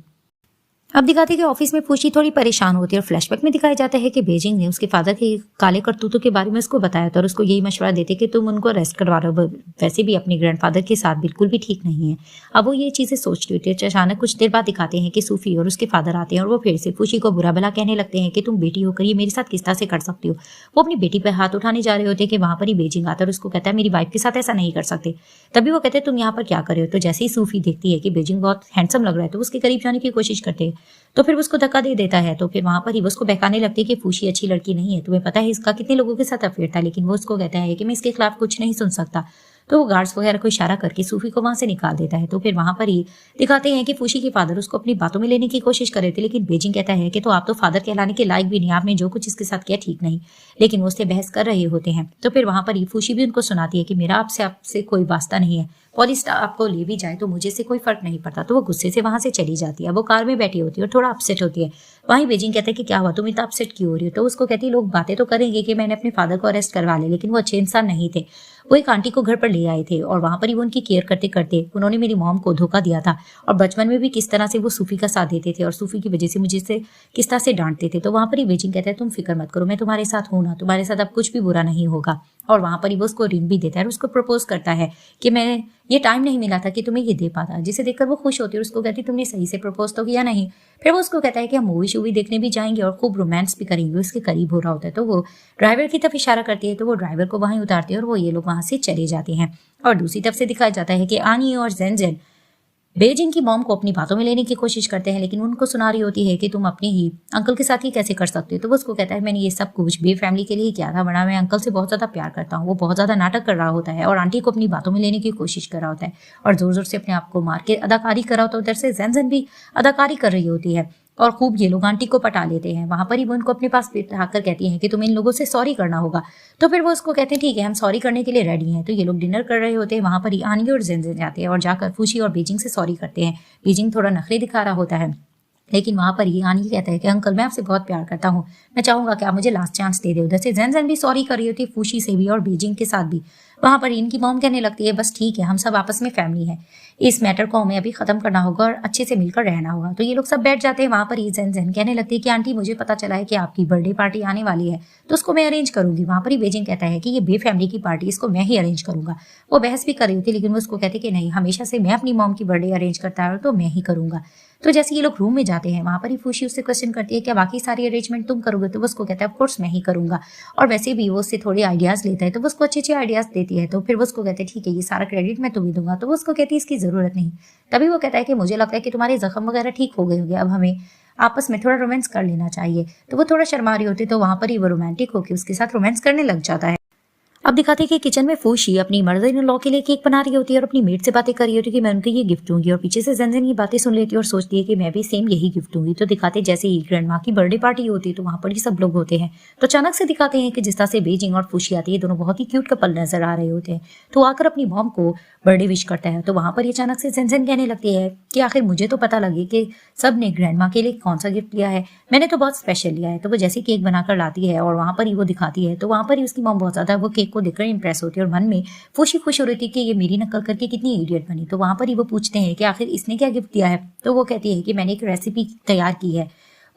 अब दिखाते हैं कि ऑफिस में फूशी थोड़ी परेशान होती है और फ्लैशबैक में दिखाया जाता है कि बेजिंग ने उसके फादर के काले करतूतों के बारे में उसको बताया था और उसको यही मशवरा देते कि तुम उनको अरेस्ट करवा रहे हो, वैसे भी अपने ग्रैंडफादर के साथ बिल्कुल भी ठीक नहीं है। अब वो ये चीजें सोच रही होती है। अचानक कुछ देर बाद दिखाते हैं कि सूफी और उसके फादर आते हैं और वो फिर से फूशी को बुरा भला कहने लगते हैं कि तुम बेटी होकर ये मेरे साथ किस तरह से कर सकती हो। वो अपनी बेटी पर हाथ उठाने जा रहे होते हैं कि वहां पर ही बेजिंग आता है और उसको कहता है मेरी वाइफ के साथ ऐसा नहीं कर सकते। तभी वो कहते हैं तुम यहाँ पर क्या कर रहे हो? तो जैसे ही सूफी देखती है कि बेजिंग बहुत हैंडसम लग रहा है तो उसके करीब जाने की कोशिश करते हैं तो फिर उसको धक्का दे देता है। तो फिर वहां पर ही वो उसको बहकाने लगती है कि फूशी अच्छी लड़की नहीं है, तुम्हें पता है इसका कितने लोगों के साथ अफेयर था, लेकिन वो उसको कहता है कि मैं इसके खिलाफ कुछ नहीं सुन सकता। तो वो गार्ड्स वगैरह को इशारा करके सूफी को वहां से निकाल देता है। तो फिर वहां पर ही दिखाते हैं कि फूशी के फादर उसको अपनी बातों में लेने की कोशिश कर रहे थे, लेकिन बेजिंग कहता है कि तो आप तो फादर कहलाने के लायक भी नहीं, आपने जो कुछ इसके साथ किया ठीक नहीं। लेकिन वो उससे बहस कर रहे होते हैं। तो फिर वहां पर ही फूशी भी उनको सुनाती है कि मेरा आपसे कोई वास्ता नहीं है, पुलिस आपको ले भी जाए तो मुझे से कोई फर्क नहीं पड़ता। तो वो गुस्से से वहां से चली जाती है। वो कार में बैठी होती है और थोड़ा अपसेट होती है। वहीं बेजिंग कहता है कि क्या हुआ, तुम इतना अपसेट क्यों हो रही हो? तो उसको कहती है लोग बातें तो करेंगे कि मैंने अपने फादर को अरेस्ट करवा लिया, लेकिन वो अच्छे इंसान नहीं थे। वो एक आंटी को घर पर ले आए थे और वहां पर ही वो उनकी केयर करते करते उन्होंने मेरी मॉम को धोखा दिया था और बचपन में भी किस तरह से वो सूफी का साथ देते थे और सूफी की वजह से मुझे से किस तरह से डांटते थे। तो वहां पर ही बेजिंग कहता है तुम फिक्र मत करो, मैं तुम्हारे साथ हूं ना, तुम्हारे साथ अब कुछ भी बुरा नहीं होगा। और वहां पर ही वो उसको रिंग भी देता है और उसको प्रपोज करता है कि मैं ये टाइम नहीं मिला था कि तुम्हें ये दे पाता, जिसे देखकर वो खुश होती है और उसको कहती तुमने सही से प्रपोज तो किया नहीं। फिर वो उसको कहता है कि हम मूवी शूवी देखने भी जाएंगे और खूब रोमांस भी करेंगे। उसके करीब हो रहा होता है तो वो ड्राइवर की तरफ इशारा करती है तो वो ड्राइवर को वहीं उतारती है और वो ये लोग वहां से चले जाते हैं। और दूसरी तरफ से दिखाया जाता है कि आनी और जेनजेन बेजिंग की मॉम को अपनी बातों में लेने की कोशिश करते हैं, लेकिन उनको सुना रही होती है कि तुम अपने ही अंकल के साथ ही कैसे कर सकते हो। तो वो उसको कहता है मैंने ये सब कुछ बे फैमिली के लिए ही किया था, वरना मैं अंकल से बहुत ज्यादा प्यार करता हूँ। वो बहुत ज्यादा नाटक कर रहा होता है और आंटी को अपनी बातों में लेने की कोशिश कर रहा होता है और जोर जोर से अपने आप को मार के अदाकारी कर रहा होता है। उधर से जेनजेन भी अदाकारी कर रही होती है और खूब ये लोग आंटी को पटा लेते हैं। वहां पर ही वो उनको अपने पास बिठाकर कहती हैं कि तुम्हें इन लोगों से सॉरी करना होगा। तो फिर वो उसको कहते हैं ठीक है हम सॉरी करने के लिए रेडी हैं। तो ये लोग डिनर कर रहे होते हैं। वहां पर ही आनी और जेनजेन जाते हैं और जाकर फूशी और बेजिंग से सॉरी करते हैं। बेजिंग थोड़ा नखरे दिखा रहा होता है, लेकिन वहां पर ही आनी कहता है कि अंकल मैं आपसे बहुत प्यार करता हूँ, मैं चाहूंगा कि आप मुझे लास्ट चांस दे दे। उधर से जेनजेन भी सॉरी कर रही होती है फूशी से भी और बेजिंग के साथ भी। वहां पर इनकी मॉम कहने लगती है बस ठीक है हम सब आपस में फैमिली है, इस मैटर को हमें अभी खत्म करना होगा और अच्छे से मिलकर रहना होगा। तो ये लोग सब बैठ जाते हैं। वहां पर ही जेनजेन कहने लगती है कि आंटी मुझे पता चला है कि आपकी बर्थडे पार्टी आने वाली है तो उसको मैं अरेंज करूंगी। वहां पर ही बेजिंग कहता है कि ये बे फैमिली की पार्टी इसको मैं ही अरेंज करूंगा। वो बहस भी कर रही होती लेकिन वो उसको कहते कि नहीं हमेशा से मैं अपनी मॉम की बर्थडे अरेंज करता है तो मैं ही करूंगा। तो जैसे ये लोग रूम में जाते हैं वहां पर ही फूशी उससे क्वेश्चन करती है क्या बाकी सारी अरेंजमेंट तुम करोगे? तो वो उसको कहता है ऑफ कोर्स मैं ही करूंगा। और वैसे भी वो उससे थोड़े आइडियाज लेता है तो वो उसको अच्छे अच्छे आइडियाज देती है। तो फिर वो उसको कहते हैं ठीक है ये सारा क्रेडिट मैं तुम्हें दूंगा। तो वो उसको कहती है इसकी जरूरत नहीं। तभी वो कहता है कि मुझे लगता है कि तुम्हारे जख्म वगैरह ठीक हो गए होंगे, अब हमें आपस में थोड़ा रोमांस कर लेना चाहिए। तो वो थोड़ा शर्मा रही होती है तो वहां पर ही वो रोमांटिक होकर उसके साथ रोमांस करने लग जाता है। अब दिखाते हैं कि किचन में फूशी अपनी मदर इन लॉ के लिए केक बना रही होती है और अपनी मेड से बातें कर रही होती है कि मैं उनको ये गिफ्ट दूंगी और पीछे से जेनजेन ये बातें सुन लेती है और सोचती है कि मैं भी सेम यही गिफ्ट दूंगी। तो दिखाते जैसे ही ग्रैंड माँ की बर्थडे पार्टी होती है तो वहां पर ही सब लोग होते हैं। तो अचानक से दिखाते हैं कि जिस तरह से बेजिंग और फूशी आती है दोनों बहुत ही क्यूट कपल नजर आ रहे होते हैं। तो आकर अपनी मॉम को बर्थडे विश करता है। तो वहां पर ही अचानक से जेनजेन कहने लगती है कि आखिर मुझे तो पता लगे कि सब ने ग्रैंड माँ के लिए कौन सा गिफ्ट लिया है, मैंने तो बहुत स्पेशल लिया है। तो वो जैसे केक बनाकर लाती है और वहां पर ही वो दिखाती है तो वहां पर ही उसकी मॉम बहुत ज्यादा वो केक को देखकर इंप्रेस होती है और मन में फूशी खुश हो रही थी कि ये मेरी नकल करके कितनी इडियट बनी। तो वहां पर ही वो पूछते हैं कि आखिर इसने क्या गिफ्ट दिया है। तो वो कहती है कि मैंने एक रेसिपी तैयार की है,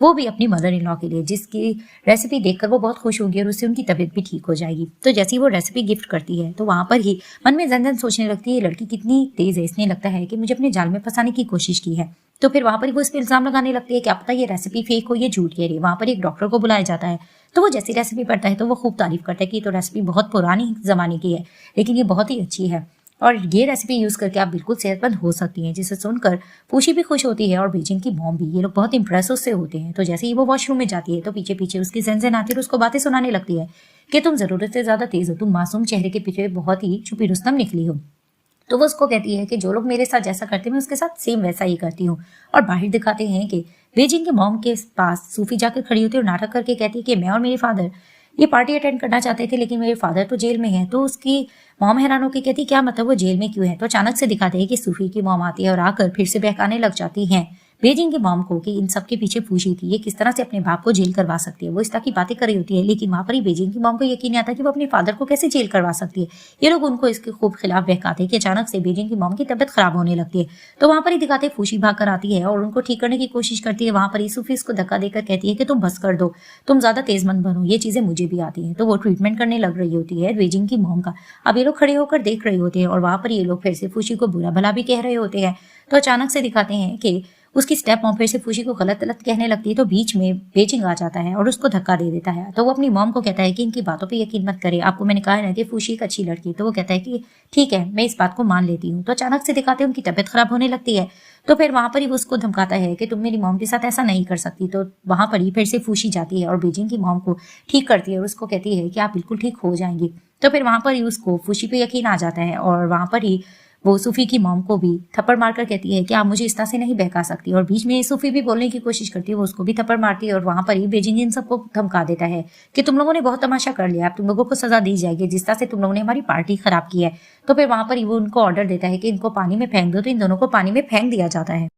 वो भी अपनी मदर इन लॉ के लिए, जिसकी रेसिपी देखकर वो बहुत खुश होगी और उससे उनकी तबीयत भी ठीक हो जाएगी। तो जैसे ही वो रेसिपी गिफ्ट करती है तो वहां पर ही मन में जेनजेन सोचने लगती है ये लड़की कितनी तेज है, इसने लगता है कि मुझे अपने जाल में फंसाने की कोशिश की है। तो फिर वहां पर वो इस पर इल्जाम लगाने लगती है क्या पता ये रेसिपी फेक हो, ये झूठ कह रही है। वहां पर एक डॉक्टर को बुलाया जाता है तो वो जैसी रेसिपी पढ़ता है तो वो खूब तारीफ करता है कि ये तो रेसिपी बहुत पुरानी जमाने की है लेकिन ये बहुत ही अच्छी है। और ये रेसिपी यूज करके आप बिल्कुल सेहतमंद हो सकती हैं। जिसे सुनकर फूशी भी खुश होती है और बीजिंग की मॉम भी। ये लोग बहुत इंप्रेस उससे होते हैं। तो जैसे ही वो वॉशरूम में जाती है तो पीछे पीछे उसकी ज़ेन आती है और उसको बातें सुनाने लगती है कि तुम जरूरत से ज्यादा तेज हो, तुम मासूम चेहरे के पीछे बहुत ही छुपी रुस्तम निकली हो। तो वो उसको कहती है कि जो लोग मेरे साथ जैसा करते हैं मैं उसके साथ सेम वैसा ही करती हूँ। और बाहर दिखाते हैं कि बीजिंग के मॉम के पास सूफी जाकर खड़ी होती है और नाटक करके कहती है कि मैं और मेरे फादर ये पार्टी अटेंड करना चाहते थे, लेकिन मेरे फादर तो जेल में है। तो उसकी मॉम हैरान होकर कहती क्या मतलब, वो जेल में क्यों है। तो अचानक से दिखाते हैं कि सूफी की मॉम आती है और आकर फिर से बहकाने लग जाती है बीजिंग की मॉम को कि इन सब के पीछे फूशी थी, ये किस तरह से अपने बाप को जेल करवा सकती है। वो इस तरह की बातें कर रही होती है, लेकिन वहां पर ही बीजिंग की मॉम को यकीन नहीं आता कि वो अपने फादर को कैसे जेल करवा सकती है। ये लोग उनको इसके खूब खिलाफ बहकाते हैं कि अचानक से बीजिंग की मॉम की तबियत खराब होने लगती है। तो वहां पर ही दिखाते फूशी भाग कर आती है और उनको ठीक करने की कोशिश करती है। वहां पर ही सूफी इसको धक्का देकर कहती है कि तुम बस कर दो, तुम ज्यादा तेज मत बनो, ये चीजें मुझे भी आती है। तो वो ट्रीटमेंट करने लग रही होती है बीजिंग की मॉम का। अब ये लोग खड़े होकर देख रहे होते हैं और वहां पर ये लोग फिर से फूशी को बुरा भला भी कह रहे होते हैं। तो अचानक से दिखाते हैं कि उसकी स्टेप मॉम फिर से फूशी को गलत गलत कहने लगती है। तो बीच में बेजिंग आ जाता है और उसको धक्का दे देता है। तो वो अपनी मॉम को कहता है कि इनकी बातों पे यकीन मत करे, आपको मैंने कहा है ना कि फूशी एक अच्छी लड़की। तो वो कहता है कि ठीक है, मैं इस बात को मान लेती हूँ। तो अचानक से दिखाते हैं उनकी तबियत खराब होने लगती है। तो फिर वहां पर ही वो उसको धमकाता है कि तुम मेरी मॉम के साथ ऐसा नहीं कर सकती। तो वहां पर ही फिर से फूशी जाती है और बीजिंग की मॉम को ठीक करती है और उसको कहती है कि आप बिल्कुल ठीक हो जाएंगी। तो फिर वहां पर ही उसको फूशी पे यकीन आ जाता है और वहां पर ही वो सूफी की मॉम को भी थप्पड़ मारकर कहती है कि आप मुझे इस तरह से नहीं बहका सकती। और बीच में सूफी भी बोलने की कोशिश करती है, वो उसको भी थप्पड़ मारती है और वहां पर ही बेजिंग इन सबको धमका देता है कि तुम लोगों ने बहुत तमाशा कर लिया, अब तुम लोगों को सजा दी जाएगी जिस तरह से तुम लोगों ने हमारी पार्टी खराब की है। तो फिर वहां पर ही वो उनको ऑर्डर देता है कि इनको पानी में फेंक दो। तो इन दोनों को पानी में फेंक दिया जाता है।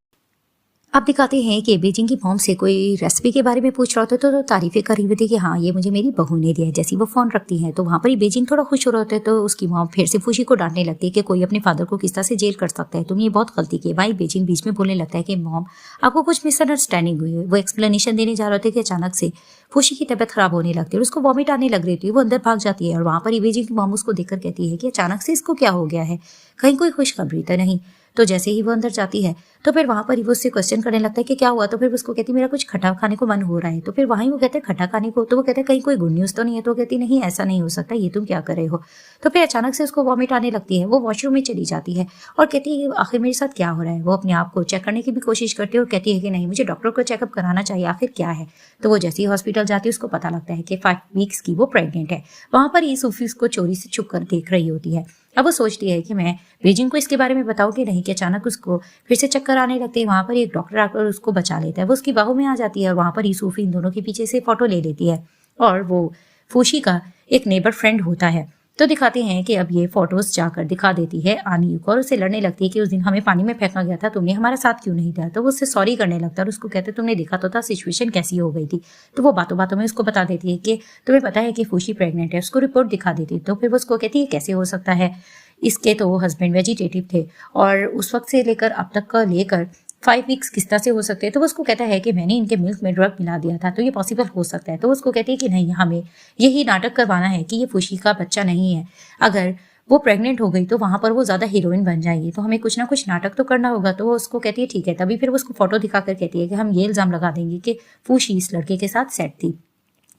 अब दिखाते हैं कि बीजिंग की मॉम से कोई रेसिपी के बारे में पूछ रहा होता है तो तारीफें कर रही होती है कि हाँ ये मुझे मेरी बहू ने दिया है। जैसी वो फोन रखती है तो वहां पर ही बीजिंग थोड़ा खुश हो रहा होता है। तो उसकी मॉम फिर से फूशी को डांटने लगती है कि कोई अपने फादर को किस तरह से जेल कर सकता है, तुमने ये बहुत गलती की। भाई बीजिंग बीच में बोलने लगता है कि मॉम आपको कुछ मिसअंडरस्टैंडिंग हुई है। वो एक्सप्लेनेशन देने जा रहे थे कि अचानक से फूशी की तबियत खराब होने लगती है और उसको वॉमिट आने लग रही थी। वो अंदर भाग जाती है और वहां पर ही बीजिंग की मॉम उसको देखकर कहती है कि अचानक से इसको क्या हो गया है, कहीं कोई खुशखबरी तो नहीं। तो जैसे ही वो अंदर जाती है तो फिर वहां पर ही वो उससे क्वेश्चन करने लगता है कि क्या हुआ। तो फिर उसको कहती मेरा कुछ खट्टा खाने को मन हो रहा है। तो फिर वहीं वो कहते हैं खट्टा खाने को। तो वो कहते हैं कहीं कोई गुड न्यूज तो नहीं है। तो कहती नहीं ऐसा नहीं हो सकता, ये तुम क्या कर रहे हो। तो फिर अचानक से उसको वॉमिट आने लगती है। वो वॉशरूम में चली जाती है और कहती है आखिर मेरे साथ क्या हो रहा है। वो अपने आप को चेक करने की भी कोशिश करती है और कहती है कि नहीं मुझे डॉक्टर को चेकअप कराना चाहिए, आखिर क्या है। तो वो जैसे ही हॉस्पिटल जाती है उसको पता लगता है कि 5 वीक्स की वो प्रेग्नेंट है। वहां पर ये सूफी उसको चोरी से छुप कर देख रही होती है। अब वो सोचती है कि मैं बीजिंग को इसके बारे में बताऊं कि नहीं, कि अचानक उसको फिर से चक्कर आने लगते हैं। वहां पर एक डॉक्टर आकर उसको बचा लेता है। वो उसकी बाहों में आ जाती है और वहां पर ही सूफी इन दोनों के पीछे से फोटो ले लेती है और वो फूशी का एक नेबर फ्रेंड होता है। तो दिखाते हैं कि अब ये फोटोज जाकर दिखा देती है आनी को और उससे लड़ने लगती है कि उस दिन हमें पानी में फेंका गया था, तुमने हमारा साथ क्यों नहीं दिया। तो वो उससे सॉरी करने लगता है और उसको कहते तुमने देखा तो था सिचुएशन कैसी हो गई थी। तो वो बातों बातों में उसको बता देती है कि तुम्हें पता है कि फूशी प्रेग्नेंट है, उसको रिपोर्ट दिखा देती। तो फिर वो उसको कहती है कैसे हो सकता है, इसके तो हस्बैंड वेजिटेटिव थे और उस वक्त से लेकर अब तक का लेकर 5 वीक्स किस तरह से हो सकते हैं। तो वो उसको कहता है कि मैंने इनके मिल्क में ड्रग मिला दिया था तो ये पॉसिबल हो सकता है। तो उसको कहती है कि नहीं, हमें यही नाटक करवाना है कि ये फूशी का बच्चा नहीं है। अगर वो प्रेग्नेंट हो गई तो वहां पर वो ज्यादा हीरोइन बन जाएगी, तो हमें कुछ ना कुछ नाटक तो करना होगा। तो वो उसको कहती है ठीक है। तभी फिर वो उसको फोटो दिखाकर कहती है कि हम ये इल्जाम लगा देंगे कि फूशी इस लड़के के साथ सेट थी।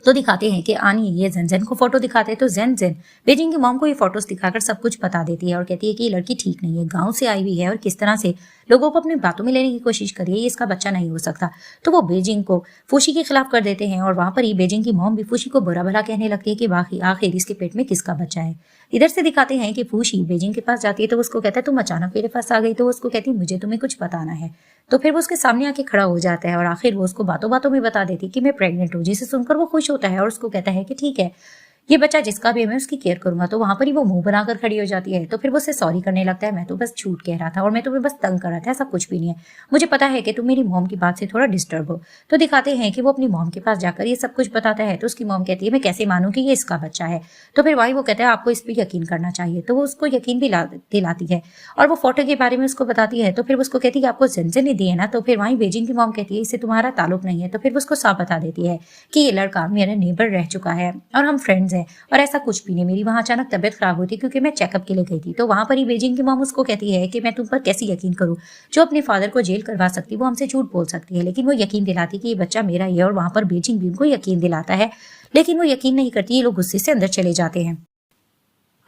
तो दिखाते हैं कि आनी ये जेन को फोटो दिखाते हैं। तो जेन बीजिंग की मॉम को ये फोटोज दिखाकर सब कुछ बता देती है और कहती है कि ये लड़की ठीक नहीं है, गांव से आई हुई है और किस तरह से लोगों को अपनी बातों में लेने की कोशिश कर रही है, ये इसका बच्चा नहीं हो सकता। तो वो बीजिंग को फूशी के खिलाफ कर देते हैं और वहां पर ही बीजिंग की मॉम भी फूशी को बुरा भला कहने लगती है कि बाकी आखिर इसके पेट में किसका बच्चा है। इधर से दिखाते हैं कि फूशी बीजिंग के पास जाती है तो उसको कहता है तुम अचानक मेरे पास आ गई। तो उसको कहती है मुझे तुम्हें कुछ बताना है। तो फिर वो उसके सामने आके खड़ा हो जाता है और आखिर वो उसको बातों बातों में बता देती कि मैं प्रेग्नेंट हूँ, जिसे सुनकर वो खुश होता है और उसको कहता है कि ठीक है ये बच्चा जिसका भी है मैं उसकी केयर करूंगा। तो वहां पर ही वो मुंह बनाकर खड़ी हो जाती है। तो फिर वो उससे सॉरी करने लगता है, मैं तो बस झूठ कह रहा था और मैं तुम्हें बस तंग कर रहा था, ऐसा कुछ भी नहीं है। मुझे पता है कि तुम मेरी मॉम की बात से थोड़ा डिस्टर्ब हो। तो दिखाते हैं कि वो अपनी मॉम के पास जाकर ये सब कुछ बताता है। तो उसकी मॉम कहती है मैं कैसे मानूं कि ये इसका बच्चा है। तो फिर वही वो कहता है आपको इस पर यकीन करना चाहिए। तो वो उसको यकीन दिलाती है और वो फोटो के बारे में उसको बताती है। तो फिर उसको कहती है आपको जेन ने दी है ना। तो फिर वहीं बीजिंग की मॉम कहती है इससे तुम्हारा ताल्लुक नहीं है। तो फिर उसको साफ बता देती है कि ये लड़का मेरा नेबर रह चुका है और हम फ्रेंड्स हैं और ऐसा कुछ भी नहीं। मेरी वहां अचानक तबियत खराब हुई थी क्योंकि मैं चेकअप के लिए गई थी। तो वहां पर ही बीजिंग की मॉम उसको कहती है कि मैं तुम पर कैसे यकीन करूं, जो अपने फादर को जेल करवा सकती वो हमसे झूठ बोल सकती है। लेकिन वो यकीन दिलाती कि ये बच्चा मेरा ही है और वहां पर बीजिंग भी उनको यकीन दिलाता है, लेकिन वो यकीन नहीं करती। ये लोग गुस्से से अंदर चले जाते हैं।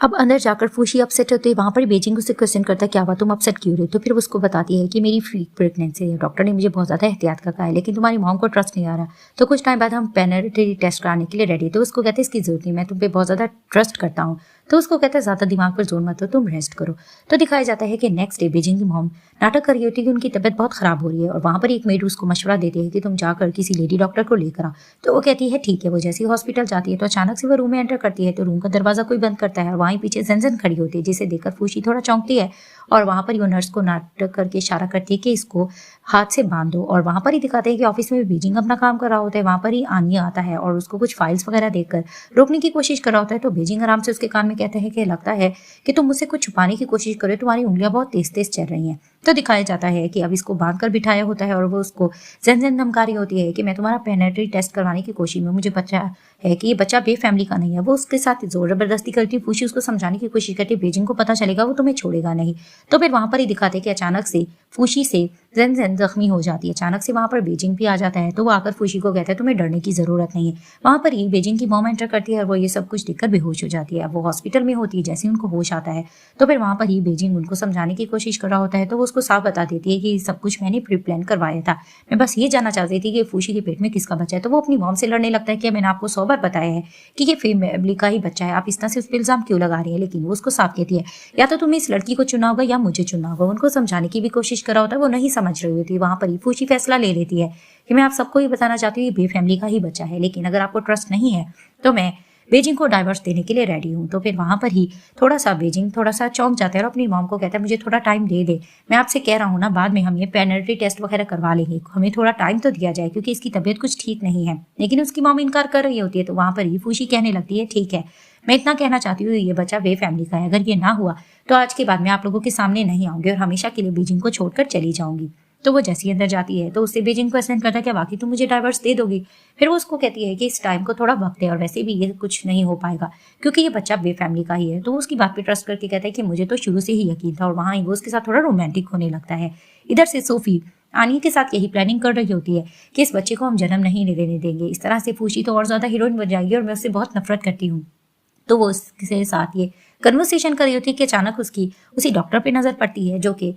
अब अंदर जाकर फूशी अपसेट होते वहाँ पर बेजिंग उससे क्वेश्चन करता है क्या हुआ, तुम अपसेट क्यों रहे? तो फिर वो उसको बताती है कि मेरी फ्री प्रेगनेंसी है, डॉक्टर ने मुझे बहुत ज़्यादा एहतियात का कहा है, लेकिन तुम्हारी मॉम को ट्रस्ट नहीं आ रहा। तो कुछ टाइम बाद हम पेनल्टी टेस्ट कराने के लिए रेडी। तो उसको कहते हैं इसकी जरूरत नहीं, मैं तुम पे बहुत ज़्यादा ट्रस्ट करता हूँ। तो उसको कहता है ज़्यादा दिमाग पर जोर मत दो, तुम रेस्ट करो। तो दिखाया जाता है कि नेक्स्ट डे बेजिंग की मॉम नाटक कर रही होती है कि उनकी तबीयत बहुत खराब हो रही है, और वहाँ पर एक मेड उसको मशवरा देती है कि तुम जाकर किसी लेडी डॉक्टर को लेकर आओ। तो वो कहती है ठीक है। वो जैसे ही हॉस्पिटल जाती है तो अचानक से वो रूम में एंटर करती है तो रूम का दरवाजा कोई बंद करता है, और वहीं पीछे जन खड़ी होती है, जिसे देखकर फूशी थोड़ा चौंकती है, और वहां पर वो नर्स को नाटक करके इशारा करती है कि इसको हाथ से बांध दो। और वहां पर ही दिखाते हैं कि ऑफिस में बेजिंग अपना काम कर रहा होता है। वहां पर ही आनिया आता है और उसको कुछ फाइल्स वगैरह देखकर रोकने की कोशिश कर रहा होता है। तो बेजिंग आराम से उसके कान में कहता है कि लगता है कि तुम मुझसे कुछ छुपाने की कोशिश करो, तुम्हारी उंगलियां बहुत तेज तेज चल रही हैं। तो दिखाया जाता है कि अब इसको बांध कर बिठाया होता है और वो उसको जन धमका रही होती है कि मैं तुम्हारा पेनेट्री टेस्ट करवाने की कोशिश में, मुझे पता है कि ये बच्चा बेफैमिली का नहीं है। वो उसके साथ जोर जबरदस्ती करती है, फूशी उसको समझाने की कोशिश करती है, बेजिंग को पता चलेगा वो तुम्हें छोड़ेगा नहीं। तो फिर वहां पर ही दिखाते हैं कि अचानक से फूशी से जन जख्मी हो जाती है। अचानक से वहां पर बेजिंग भी आ जाता है। तो वो आकर फूशी को कहता है तुम्हें डरने की जरूरत नहीं है। वहां पर ही बेजिंग की मॉम एंटर करती है और वो ये सब कुछ देखकर बेहोश हो जाती है। वो हॉस्पिटल में होती है। जैसे उनको होश आता है तो फिर वहां पर ही बेजिंग उनको समझाने की कोशिश कर रहा होता है। तो वो उसको साफ बता देती है कि सब कुछ मैंने प्री प्लान करवाया था, मैं बस ये जानना चाहती थी कि फूशी के पेट में किसका बच्चा है। तो वो अपनी मॉम से लड़ने लगता है कि मैंने आपको 100 बार बताया है कि ये फैमिली का ही बच्चा है, आप इस तरह से उस पर इल्जाम क्यों लगा रही है। लेकिन वो उसको साफ कहती है या तो तुम्हें इस लड़की को चुना होगा या मुझे चुना होगा। उनको समझाने की भी कोशिश कर रहा होता है, वो नहीं समझ रही होती। वहां पर ही फूशी फैसला ले लेती है कि मैं आप सबको ये बताना चाहती हूँ ये बेफैमिली का ही बच्चा है, लेकिन अगर आपको ट्रस्ट नहीं है तो मैं बेजिंग को डाइवर्स देने के लिए रेडी हूँ। तो फिर वहां पर ही थोड़ा सा बेजिंग थोड़ा सा चौंक जाता है और अपनी मॉम को कहता है मुझे थोड़ा टाइम दे दे, मैं आपसे कह रहा हूँ ना बाद में हम ये पेनल्टी टेस्ट वगैरह करवा लेंगे, हमें थोड़ा टाइम तो दिया जाए क्योंकि इसकी तबीयत कुछ ठीक नहीं है। लेकिन उसकी मॉम इनकार कर रही होती है। तो वहां पर ही फूशी कहने लगती है ठीक है, मैं इतना कहना चाहती हूँ ये बच्चा बेफैमिली का है, अगर ये ना हुआ तो आज के बाद मैं आप लोगों के सामने नहीं आऊंगी और हमेशा के लिए बेजिंग को छोड़कर चली जाऊंगी। तो वो जैसे ही अंदर जाती है तो उससे बेजिंग क्वेश्चन करता है क्या वाकई तुम मुझे डाइवर्स दे दोगी। फिर वो उसको कहती है कि इस टाइम को थोड़ा वक्त है और वैसे भी ये कुछ नहीं हो पाएगा क्योंकि ये बच्चा बेफैमिली का ही है। तो वो उसकी बात पे ट्रस्ट करके कहता है कि मुझे तो शुरू से ही यकीन था, और वहां ही वो उसके साथ थोड़ा रोमांटिक होने लगता है। इधर से सोफी आनी के साथ यही प्लानिंग कर रही होती है कि इस बच्चे को हम जन्म नहीं लेने देंगे, इस तरह से फूशी तो और ज्यादा हीरोइन बन जाएगी और मैं उससे बहुत नफरत करती हूँ। तो वो उसके साथ ये कन्वर्सेशन कर रही होती है कि अचानक उसकी उसी डॉक्टर पे नजर पड़ती है जो कि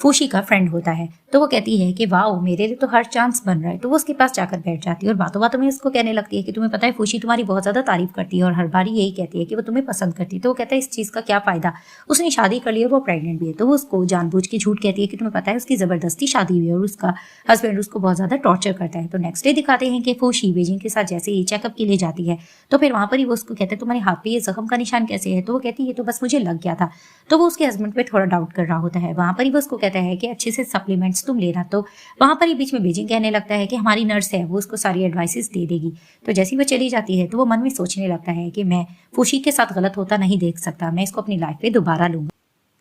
फूशी का फ्रेंड होता है। तो वो कहती है कि वाओ मेरे लिए तो हर चांस बन रहा है। तो वो उसके पास जाकर बैठ जाती है और बातों बातों में उसको कहने लगती है कि तुम्हें पता है फूशी तुम्हारी बहुत ज्यादा तारीफ करती है और हर बार यही कहती है कि वो तुम्हें पसंद करती है। तो वो कहता है इस चीज का क्या फायदा, उसने शादी कर ली है, वो प्रेग्नेंट भी है। तो वो उसको जानबूझ के झूठ कहती है कि तुम्हें पता है उसकी जबरदस्ती शादी हुई है और उसका हस्बैंड उसको बहुत ज्यादा टॉर्चर करता है। तो नेक्स्ट डे दिखाते हैं कि फूशी बेजिंग के साथ जैसे ही चेकअप के लिए जाती है तो फिर वहां पर ही वो उसको कहते हैं तुम्हारे हाथ पे ये जख्म का निशान कैसे है। तो वो कहती है ये तो बस मुझे लग गया था। तो वो उसके हस्बैंड पे थोड़ा डाउट कर रहा होता है। वहां पर ही वो उसको कहता है कि अच्छे से सप्लीमेंट्स तुम लेना। तो वहां पर ही बीच में बेजिंग कहने लगता है कि हमारी नर्स है वो उसको सारी एडवाइसेस दे देगी। तो जैसे ही वो चली जाती है तो वो मन में सोचने लगता है कि मैं फूशी के साथ गलत होता नहीं देख सकता, मैं इसको अपनी लाइफ पे दोबारा लूंगा।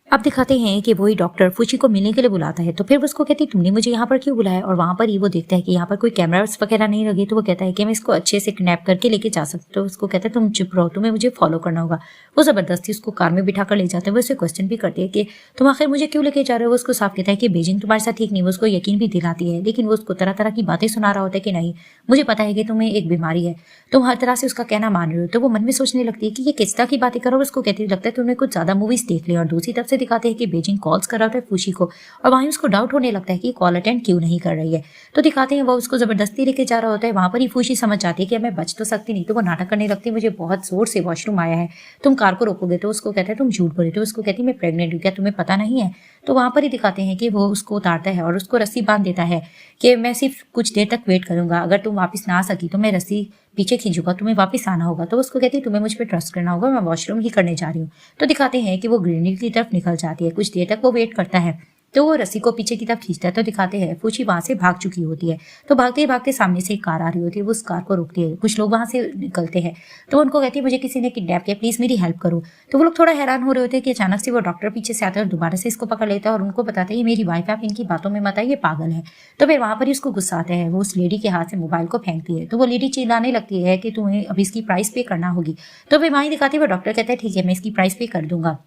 अब दिखाते हैं कि वही डॉक्टर फूची को मिलने के लिए बुलाता है। तो फिर वो उसको कहती है तुमने मुझे यहाँ पर क्यों बुलाया। और वहां पर ही वो देखता है कि यहाँ पर कोई कैमरास वगैरह नहीं लगे। तो वो कहता है कि मैं इसको अच्छे से किडनैप करके लेके जा सकता। तो उसको कहता है तुम चुप रहो, तुम्हें मुझे फॉलो करना होगा। वो जबरदस्ती उसको कार में बिठा कर ले जाते हैं। वो उसे क्वेश्चन भी करती है कि तुम आखिर मुझे क्यों लेके जा रहे हो। वो उसको साफ कहता है कि बेजिंग तुम्हारे साथ ठीक नहीं। वो उसको यकीन भी दिलाती है, लेकिन वो उसको तरह तरह की बातें सुना रहा होता है कि नहीं मुझे पता है कि तुम्हें एक बीमारी है, तुम हर तरह से उसका कहना मान रहे हो। तो वो मन में सोचने लगती है कि ये किस तरह की बातें करो। उसको कहती लगता है तुमने कुछ ज्यादा मूवीज देख ली। और दूसरी तरफ से दिखाते हैं कि बेजिंग कॉल्स कर रहा होता है फूशी को और वहीं उसको डाउट होने लगता है कि कॉल अटेंड क्यों नहीं कर रही है। तो दिखाते हैं वो उसको जबरदस्ती लेके जा रहा होता है। वहां पर ही फूशी समझ जाती है कि मैं बच तो सकती नहीं। तो वो नाटक करने लगती है मुझे बहुत जोर से वॉशरूम आया है, तुम कार को रोकोगे। तो उसको कहता है तुम झूठ बोले। तो उसको कहती है मैं प्रेग्नेंट हूँ, क्या तुम्हें पता नहीं है। तो वहां पर ही दिखाते हैं कि वो उसको उतारता है और उसको रस्सी बांध देता है कि मैं सिर्फ कुछ देर तक वेट करूंगा, अगर तुम वापस ना आ सकी तो मैं रस्सी पीछे खींचूंगा, तुम्हें वापस आना होगा। तो उसको कहती है तुम्हें मुझ पर ट्रस्ट करना होगा, मैं वॉशरूम ही करने जा रही हूँ। तो दिखाते हैं कि वो ग्रीनरी की तरफ निकल जाती है। कुछ देर तक वो वेट करता है तो वो रस्सी को पीछे की तरफ खींचता है। तो दिखाते हैं फूची वहां से भाग चुकी होती है। तो भागते भागते सामने से एक कार आ रही होती है, वो उस कार को रोकती है। कुछ लोग वहां से निकलते हैं तो उनको कहती है मुझे किसी ने किडनैप किया, प्लीज मेरी हेल्प करो। तो वो लोग थोड़ा हैरान हो रहे होते हैं कि अचानक से वो डॉक्टर पीछे से आता है और दोबारा से इसको पकड़ लेता है और उनको बताता है ये मेरी वाइफ है, आप इनकी बातों में मत आइए, ये पागल है। तो फिर वहां पर ही उसको गुस्सा आता है, वो उस लेडी के हाथ से मोबाइल को फेंकती है। तो वो लेडी चिल्लाने लगती है कि तुम्हें अब इसकी प्राइस पे करना होगी। तो फिर वहीं दिखाती है वो डॉक्टर कहता है ठीक है मैं इसकी प्राइस पे कर दूंगा,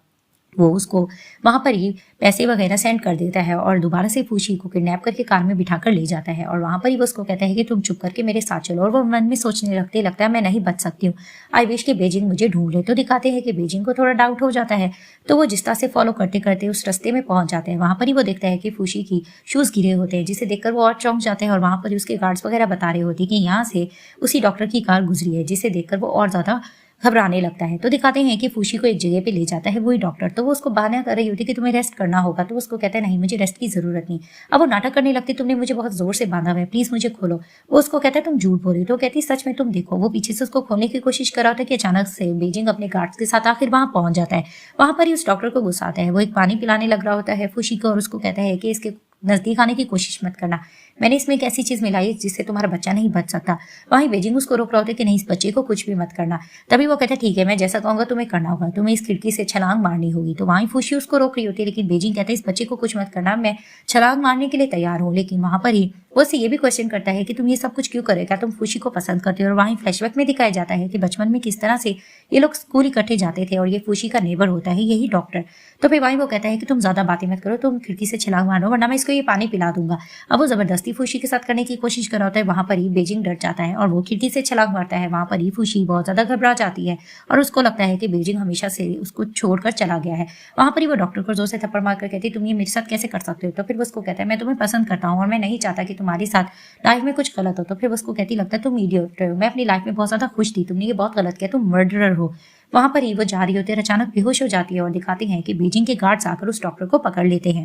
वो उसको वहाँ पर ही पैसे वगैरह सेंड कर देता है और दोबारा से फूशी को किडनैप करके कार में बिठा कर ले जाता है और वहाँ पर ही वो उसको कहता है कि तुम चुप करके मेरे साथ चलो। और वो मन में सोचने लगता है मैं नहीं बच सकती हूँ, आई विश कि बेजिंग मुझे ढूंढ ले। तो दिखाते हैं कि बेजिंग को थोड़ा डाउट हो जाता है, तो वो जिस तरह से फॉलो करते करते उस रास्ते में पहुंच जाते हैं। वहाँ पर ही वो देखता है कि फूशी की शूज गिरे होते हैं, जिसे देखकर वो और चौंक जाते हैं और वहाँ पर ही उसके गार्ड्स वगैरह बता रहे होते हैं कि यहाँ से उसी डॉक्टर की कार गुजरी है, जिसे देखकर वो और ज्यादा घबराने लगता है। तो दिखाते हैं कि फूशी को एक जगह पे ले जाता है वही डॉक्टर। तो वो उसको बहाना कर रही होती है कि तुम्हें रेस्ट करना होगा, तो उसको कहता है नहीं मुझे रेस्ट की जरूरत नहीं। अब वो नाटक करने लगती, तुमने मुझे बहुत जोर से बांधा हुआ है, प्लीज मुझे खोलो। वो उसको कहता है तुम झूठ बोल रही हो। तो कहती सच में तुम देखो। वो पीछे से उसको खोलने की कोशिश कर रहा होता है कि अचानक से बेजिंग अपने गार्ड्स के साथ आखिर वहां पहुंच जाता है। वहां पर ही उस डॉक्टर को गुस्सा आता है, वो एक पानी पिलाने लग रहा होता है फूशी को और उसको कहता है कि इसके नजदीक आने की कोशिश मत करना, मैंने इसमें एक ऐसी चीज मिलाई है जिससे तुम्हारा बच्चा नहीं बच सकता। वहीं बेजिंग उसको रोक रहा होता है कि नहीं इस बच्चे को कुछ भी मत करना। तभी वो कहता है ठीक है मैं जैसा कहूंगा तुम्हें करना होगा, तुम्हें इस खिड़की से छलांग मारनी होगी। तो वहीं फूशी उसको रोक रही होती है, लेकिन बेजिंग कहता है इस बच्चे को कुछ मत करना, मैं छलांग मारने के लिए तैयार हूँ। लेकिन वहां पर ही वो उससे ये भी क्वेश्चन करता है कि तुम ये सब कुछ क्यों करे, क्या तुम फूशी को पसंद करते हो। और वहीं फ्लैशबैक में दिखाया जाता है कि बचपन में किस तरह से ये लोग स्कूल इकट्ठे जाते थे और ये फूशी का नेबर होता है यही डॉक्टर। तो फिर वहीं वो कहता है कि तुम ज्यादा बातें मत करो, तुम खिड़की से छलांग मारो वरना मैं इसको ये पानी पिला दूंगा। अब वो जबरदस्ती फूशी के साथ करने की कोशिश कर रहा होता है। वहां पर ही बेजिंग डर जाता है और वो खिड़की से छलांग मारता है। वहां पर ही फूशी बहुत ज्यादा घबरा जाती है और उसको लगता है कि बेजिंग हमेशा से उसको छोड़कर चला गया है। वहां पर ही वो डॉक्टर को जोर से थप्पड़ मारकर कहती है तुम ये मेरे साथ कैसे कर सकते हो। तो फिर वो उसको कहता है मैं तुम्हें पसंद करता हूँ और मैं नहीं चाहता कि तुम्हारे साथ लाइफ में कुछ गलत हो। तो फिर उसको कहती लगता है तुम इडियट हो, मैं अपनी लाइफ में बहुत ज्यादा खुश थी, तुमने ये बहुत गलत किया, तुम मर्डरर हो। वहां पर ही वो जा रही होती है, अचानक बेहोश हो जाती है और दिखाते हैं कि बेजिंग के गार्ड्स आकर उस डॉक्टर को पकड़ लेते हैं।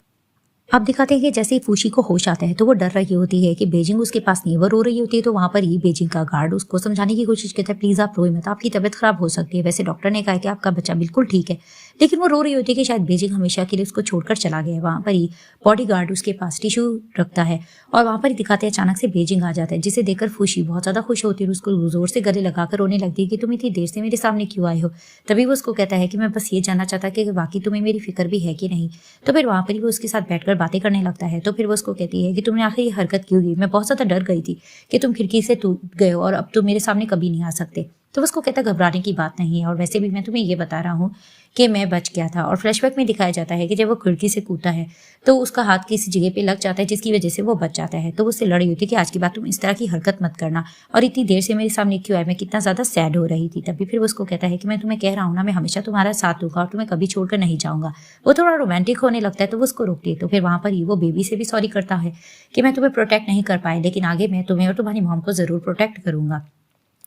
अब दिखाते हैं कि जैसे ही फूशी को होश आता है तो वो डर रही होती है कि बेजिंग उसके पास नहीं, वो रो रही होती है। तो वहां पर ही बेजिंग का गार्ड उसको समझाने की कोशिश करता है प्लीज आप रोए मत, आपकी तबीयत खराब हो सकती है, वैसे डॉक्टर ने कहा है कि आपका बच्चा बिल्कुल ठीक है। लेकिन वो रो रही होती है कि शायद बेजिंग हमेशा के लिए उसको छोड़कर चला गया है। वहां पर ही बॉडीगार्ड उसके पास टिश्यू रखता है और वहां पर ही दिखाते हैं अचानक से बेजिंग आ जाता है, जिसे देखकर फूशी बहुत ज्यादा खुश होती है और उसको जोर से गले लगाकर रोने लगती है कि तुम इतनी देर से मेरे सामने क्यों आए हो। तभी वो उसको कहता है कि मैं बस ये जानना चाहता कि वाकई तुम्हें मेरी फिक्र भी है कि नहीं। तो फिर वहां पर ही वो उसके साथ बैठकर बातें करने लगता है। तो फिर वो उसको कहती है कि तुमने आखिर ये हरकत क्यों की, मैं बहुत ज्यादा डर गई थी कि तुम खिड़की से टूट गए हो और अब तुम मेरे सामने कभी नहीं आ सकते। तो उसको कहता घबराने की बात नहीं है और वैसे भी मैं तुम्हें ये बता रहा हूँ कि मैं बच गया था। और फ्लैशबैक में दिखाया जाता है कि जब वो खिड़की से कूदता है तो उसका हाथ किसी जगह पे लग जाता है जिसकी वजह से वो बच जाता है। तो वो उससे लड़ी होती है कि आज की बात तुम इस तरह की हरकत मत करना और इतनी देर से मेरे सामने क्यों आए, मैं कितना ज्यादा सैड हो रही थी। तभी फिर वो उसको कहता है कि मैं तुम्हें कह रहा हूँ ना, मैं हमेशा तुम्हारा साथ दूंगा और तुम्हें कभी छोड़कर नहीं जाऊंगा। वो थोड़ा रोमांटिक होने लगता है तो वो उसको रोकती है। तो फिर वहां पर ही वो बेबी से भी सॉरी करता है कि मैं तुम्हें प्रोटेक्ट नहीं कर पाए, लेकिन आगे मैं तुम्हें और तुम्हारी मॉम को जरूर प्रोटेक्ट करूंगा।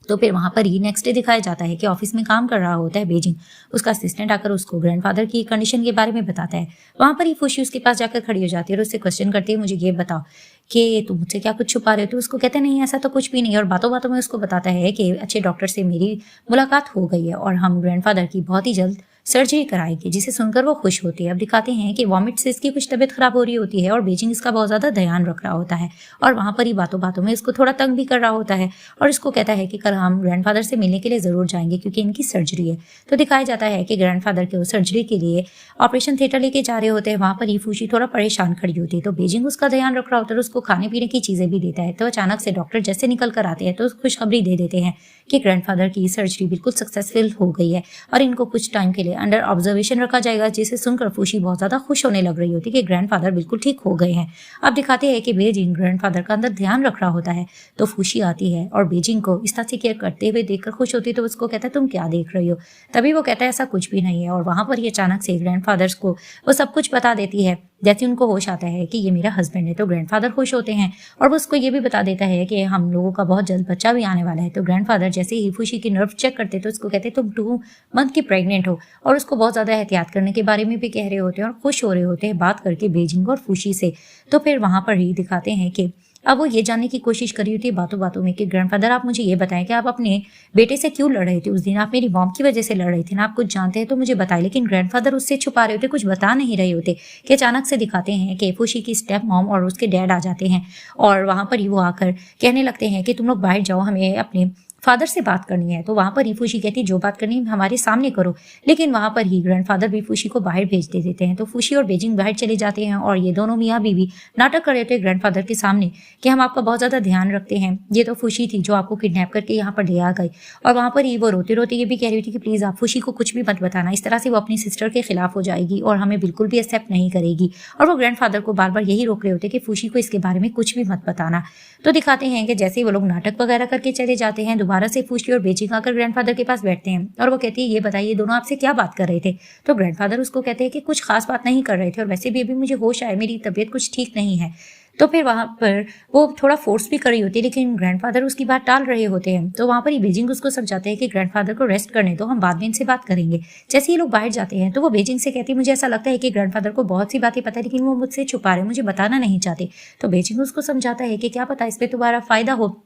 तो फिर वहां पर ही नेक्स्ट डे दिखाया जाता है कि ऑफिस में काम कर रहा होता है बेजिंग। उसका असिस्टेंट आकर उसको ग्रैंडफादर की कंडीशन के बारे में बताता है। वहां पर ही फूशी उसके पास जाकर खड़ी हो जाती है और उससे क्वेश्चन करती है मुझे ये बताओ कि तुम मुझसे क्या कुछ छुपा रहे हो। तो उसको कहते हैं नहीं ऐसा तो कुछ भी नहीं। और बातों बातों में उसको बताता है कि अच्छे डॉक्टर से मेरी मुलाकात हो गई है और हम ग्रैंडफादर की बहुत ही जल्द सर्जरी कराएगी, जिसे सुनकर वो खुश होती है। अब दिखाते हैं कि वॉमिट से इसकी कुछ तबीयत खराब हो रही होती है और बेजिंग इसका बहुत ज्यादा ध्यान रख रहा होता है और वहां पर ही बातों बातों में इसको थोड़ा तंग भी कर रहा होता है और इसको कहता है कि कल हम ग्रैंडफादर से मिलने के लिए जरूर जाएंगे क्योंकि इनकी सर्जरी है। तो दिखाया जाता है कि ग्रैंडफादर के सर्जरी के लिए ऑपरेशन थिएटर लेके जा रहे होते हैं। वहां पर ही फूशी थोड़ा परेशान खड़ी होती है तो बेजिंग उसका ध्यान रख रहा होता है, उसको खाने पीने की चीजें भी देता है। तो अचानक से डॉक्टर जैसे निकल कर आते हैं तो खुशखबरी दे देते हैं कि ग्रैंडफादर की सर्जरी बिल्कुल सक्सेसफुल हो गई है और इनको कुछ टाइम के लिए अंडर ऑब्जर्वेशन रखा जाएगा, जिसे सुनकर फूशी बहुत ज्यादा खुश होने लग रही होती है कि ग्रैंडफादर बिल्कुल ठीक हो गए हैं। अब दिखाते हैं कि बेजिंग ग्रैंडफादर का अंदर ध्यान रख रहा होता है। तो फूशी आती है और बेजिंग को इस तरह से केयर करते हुए देखकर खुश होती है। तो उसको कहता है तुम क्या देख रही हो। तभी वो कहता है ऐसा कुछ भी नहीं है और वहां पर ही अचानक से ग्रैंडफादर्स को वो सब कुछ बता देती है। जैसे उनको होश आता है कि ये मेरा हस्बैंड है तो ग्रैंडफादर खुश होते हैं और वो उसको ये भी बता देता है कि हम लोगों का बहुत जल्द बच्चा भी आने वाला है। तो ग्रैंडफादर जैसे ही फूशी की नर्व चेक करते तो उसको कहते तुम 2 मंथ की प्रेग्नेंट हो और उसको बहुत ज्यादा एहतियात करने के बारे में भी कह रहे होते हैं और खुश हो रहे होते हैं बात करके बेजिंग और फूशी से। तो फिर वहां पर ही दिखाते हैं कि अब वो ये जानने की कोशिश कर रही होती है बातों बातों में कि ग्रैंडफादर आप मुझे ये बताएं कि आप अपने बेटे से क्यों लड़ रहे थे उस दिन, आप मेरी मॉम की वजह से लड़ रहे थे ना, आप कुछ जानते हैं तो मुझे बताएं। लेकिन ग्रैंडफादर उससे छुपा रहे होते, कुछ बता नहीं रहे होते कि अचानक से दिखाते हैं कि फूशी की स्टेप मॉम और उसके डैड आ जाते हैं और वहां पर ही वो आकर कहने लगते हैं कि तुम लोग बाहर जाओ, हमें अपने फादर से बात करनी है। तो वहां पर ही फूशी कहती है जो बात करनी है हमारे सामने करो, लेकिन वहां पर ही ग्रैंडफादर भी फूशी को बाहर भेज दे देते हैं। तो फूशी और बेजिंग बाहर चले जाते हैं और ये दोनों मियाँ बीवी नाटक कर रहे थे ग्रैंडफादर के सामने कि हम आपका बहुत ज्यादा ध्यान रखते हैं। ये तो फूशी थी जो आपको किडनैप करके यहाँ पर ले आ गई, और वहां पर ही वो रोते रोते ये भी कह रही थी कि प्लीज आप फूशी को कुछ भी मत बताना, इस तरह से वो अपनी सिस्टर के खिलाफ हो जाएगी और हमें बिल्कुल भी एक्सेप्ट नहीं करेगी। और वो ग्रैंडफादर को बार बार यही रोक रहे होते कि फूशी को इसके बारे में कुछ भी मत बताना। तो दिखाते हैं कि जैसे ही वो लोग नाटक वगैरह करके चले जाते हैं, दोबारा से फूशी और बेजिंग आकर ग्रैंडफादर के पास बैठते हैं और वो कहती है ये बताइए दोनों आपसे क्या बात कर रहे थे। तो ग्रैंडफादर उसको कहते हैं कि कुछ खास बात नहीं कर रहे थे, और वैसे भी अभी मुझे होश आया, मेरी तबीयत कुछ ठीक नहीं है। तो फिर वहां पर वो थोड़ा फोर्स भी कर रही होती है, लेकिन ग्रैंडफादर उसकी बात टाल रहे होते हैं। तो वहां पर ही बेजिंग उसको समझाते हैं कि ग्रैंडफादर को रेस्ट करने दो, हम बाद में इनसे बात करेंगे। जैसे ही लोग बाहर जाते हैं तो वो बेजिंग से कहती है मुझे ऐसा लगता है कि ग्रैंडफादर को बहुत सी बातें पता है, लेकिन वो मुझसे छुपा रहे, मुझे बताना नहीं चाहते। तो बेजिंग उसको समझाता है कि क्या पता इस पे तुम्हारा फायदा हो,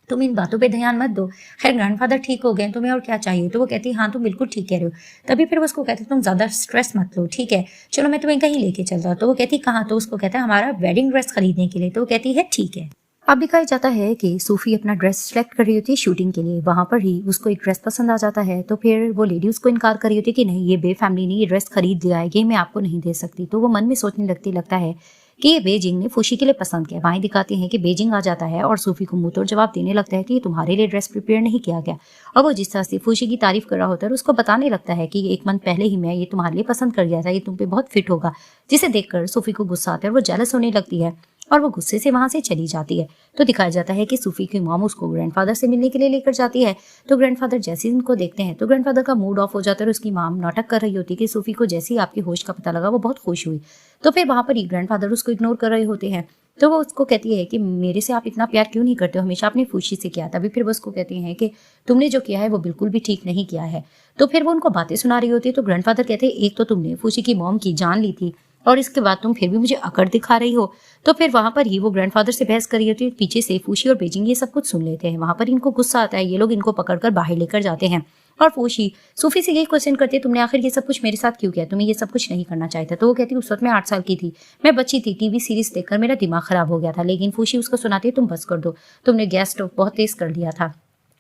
तुम इन बातों पे ध्यान मत दो। खैर ग्रैंडफादर ठीक हो गए, तुम्हें और क्या चाहिए। तो वो कहती है हाँ तुम बिल्कुल ठीक कह रहे हो। तभी फिर वो उसको कहते तुम ज्यादा स्ट्रेस मत लो, ठीक है, चलो मैं तुम्हें कहीं लेके चलता हूँ। तो वो कहती कहाँ। तो उसको कहता है हमारा वेडिंग ड्रेस खरीदने के लिए। तो वो कहती है ठीक है। अब दिखाया जाता है कि सूफी अपना ड्रेस सिलेक्ट कर रही होती है शूटिंग के लिए। वहां पर ही उसको एक ड्रेस पसंद आ जाता है, तो फिर वो लेडी उसको इनकार कर रही होती है कि नहीं ये बे फैमिली ने ये ड्रेस खरीद लिया है, ये मैं आपको नहीं दे सकती। तो वो मन में सोचने लगता है कि ये बेजिंग ने फूशी के लिए पसंद किया। वहीं दिखाते हैं कि बेजिंग आ जाता है और सूफी को मुंह तोड़ जवाब देने लगता है कि ये तुम्हारे लिए ड्रेस प्रिपेयर नहीं किया गया। और वो जिस तरह से फूशी की तारीफ कर रहा होता है उसको बताने लगता है कि एक मंथ पहले ही मैं ये तुम्हारे लिए पसंद कर गया था, ये तुम पे बहुत फिट होगा। जिसे देखकर सूफी को गुस्सा आता है और वो जेलस होने लगती है और वो गुस्से से वहां से चली जाती है। तो दिखाया जाता है कि सूफी की मॉम उसको ग्रैंडफादर से मिलने के लिए लेकर जाती है। तो ग्रैंडफादर जैसे ही उनको देखते हैं तो ग्रैंडफादर का मूड ऑफ हो जाता है और उसकी मॉम नाटक कर रही होती है कि सूफी को जैसे ही आपकी होश का पता लगा वो बहुत खुश हुई। तो फिर वहां पर ही ग्रैंडफादर उसको इग्नोर कर रहे होते हैं। तो वो उसको कहती है कि मेरे से आप इतना प्यार क्यों नहीं करते हो, हमेशा आपने फूशी से किया। तभी फिर वो उसको कहती हैं कि तुमने जो किया है वो बिल्कुल भी ठीक नहीं किया है। तो फिर वो उनको बातें सुना रही होती है। तो ग्रैंडफादर कहते हैं एक तो तुमने फूशी की मॉम की जान ली थी और इसके बाद तुम फिर भी मुझे अकड़ दिखा रही हो। तो फिर वहां पर ही वो ग्रैंडफादर से बहस कर रही होती है। पीछे से फूशी और बेजिंग ये सब कुछ सुन लेते हैं। वहां पर इनको गुस्सा आता है, ये लोग इनको पकड़कर बाहर लेकर जाते हैं और फूशी सूफी से यही क्वेश्चन करती है तुमने आखिर ये सब कुछ मेरे साथ क्यों किया, तुम्हें ये सब कुछ नहीं करना चाहिए था। तो वो कहती है उस वक्त मैं 8 साल की थी, मैं बच्ची थी, टीवी सीरीज देखकर मेरा दिमाग खराब हो गया था। लेकिन फूशी उसको सुनाती है तुम बस कर दो, तुमने गैस स्टोव बहुत तेज कर दिया था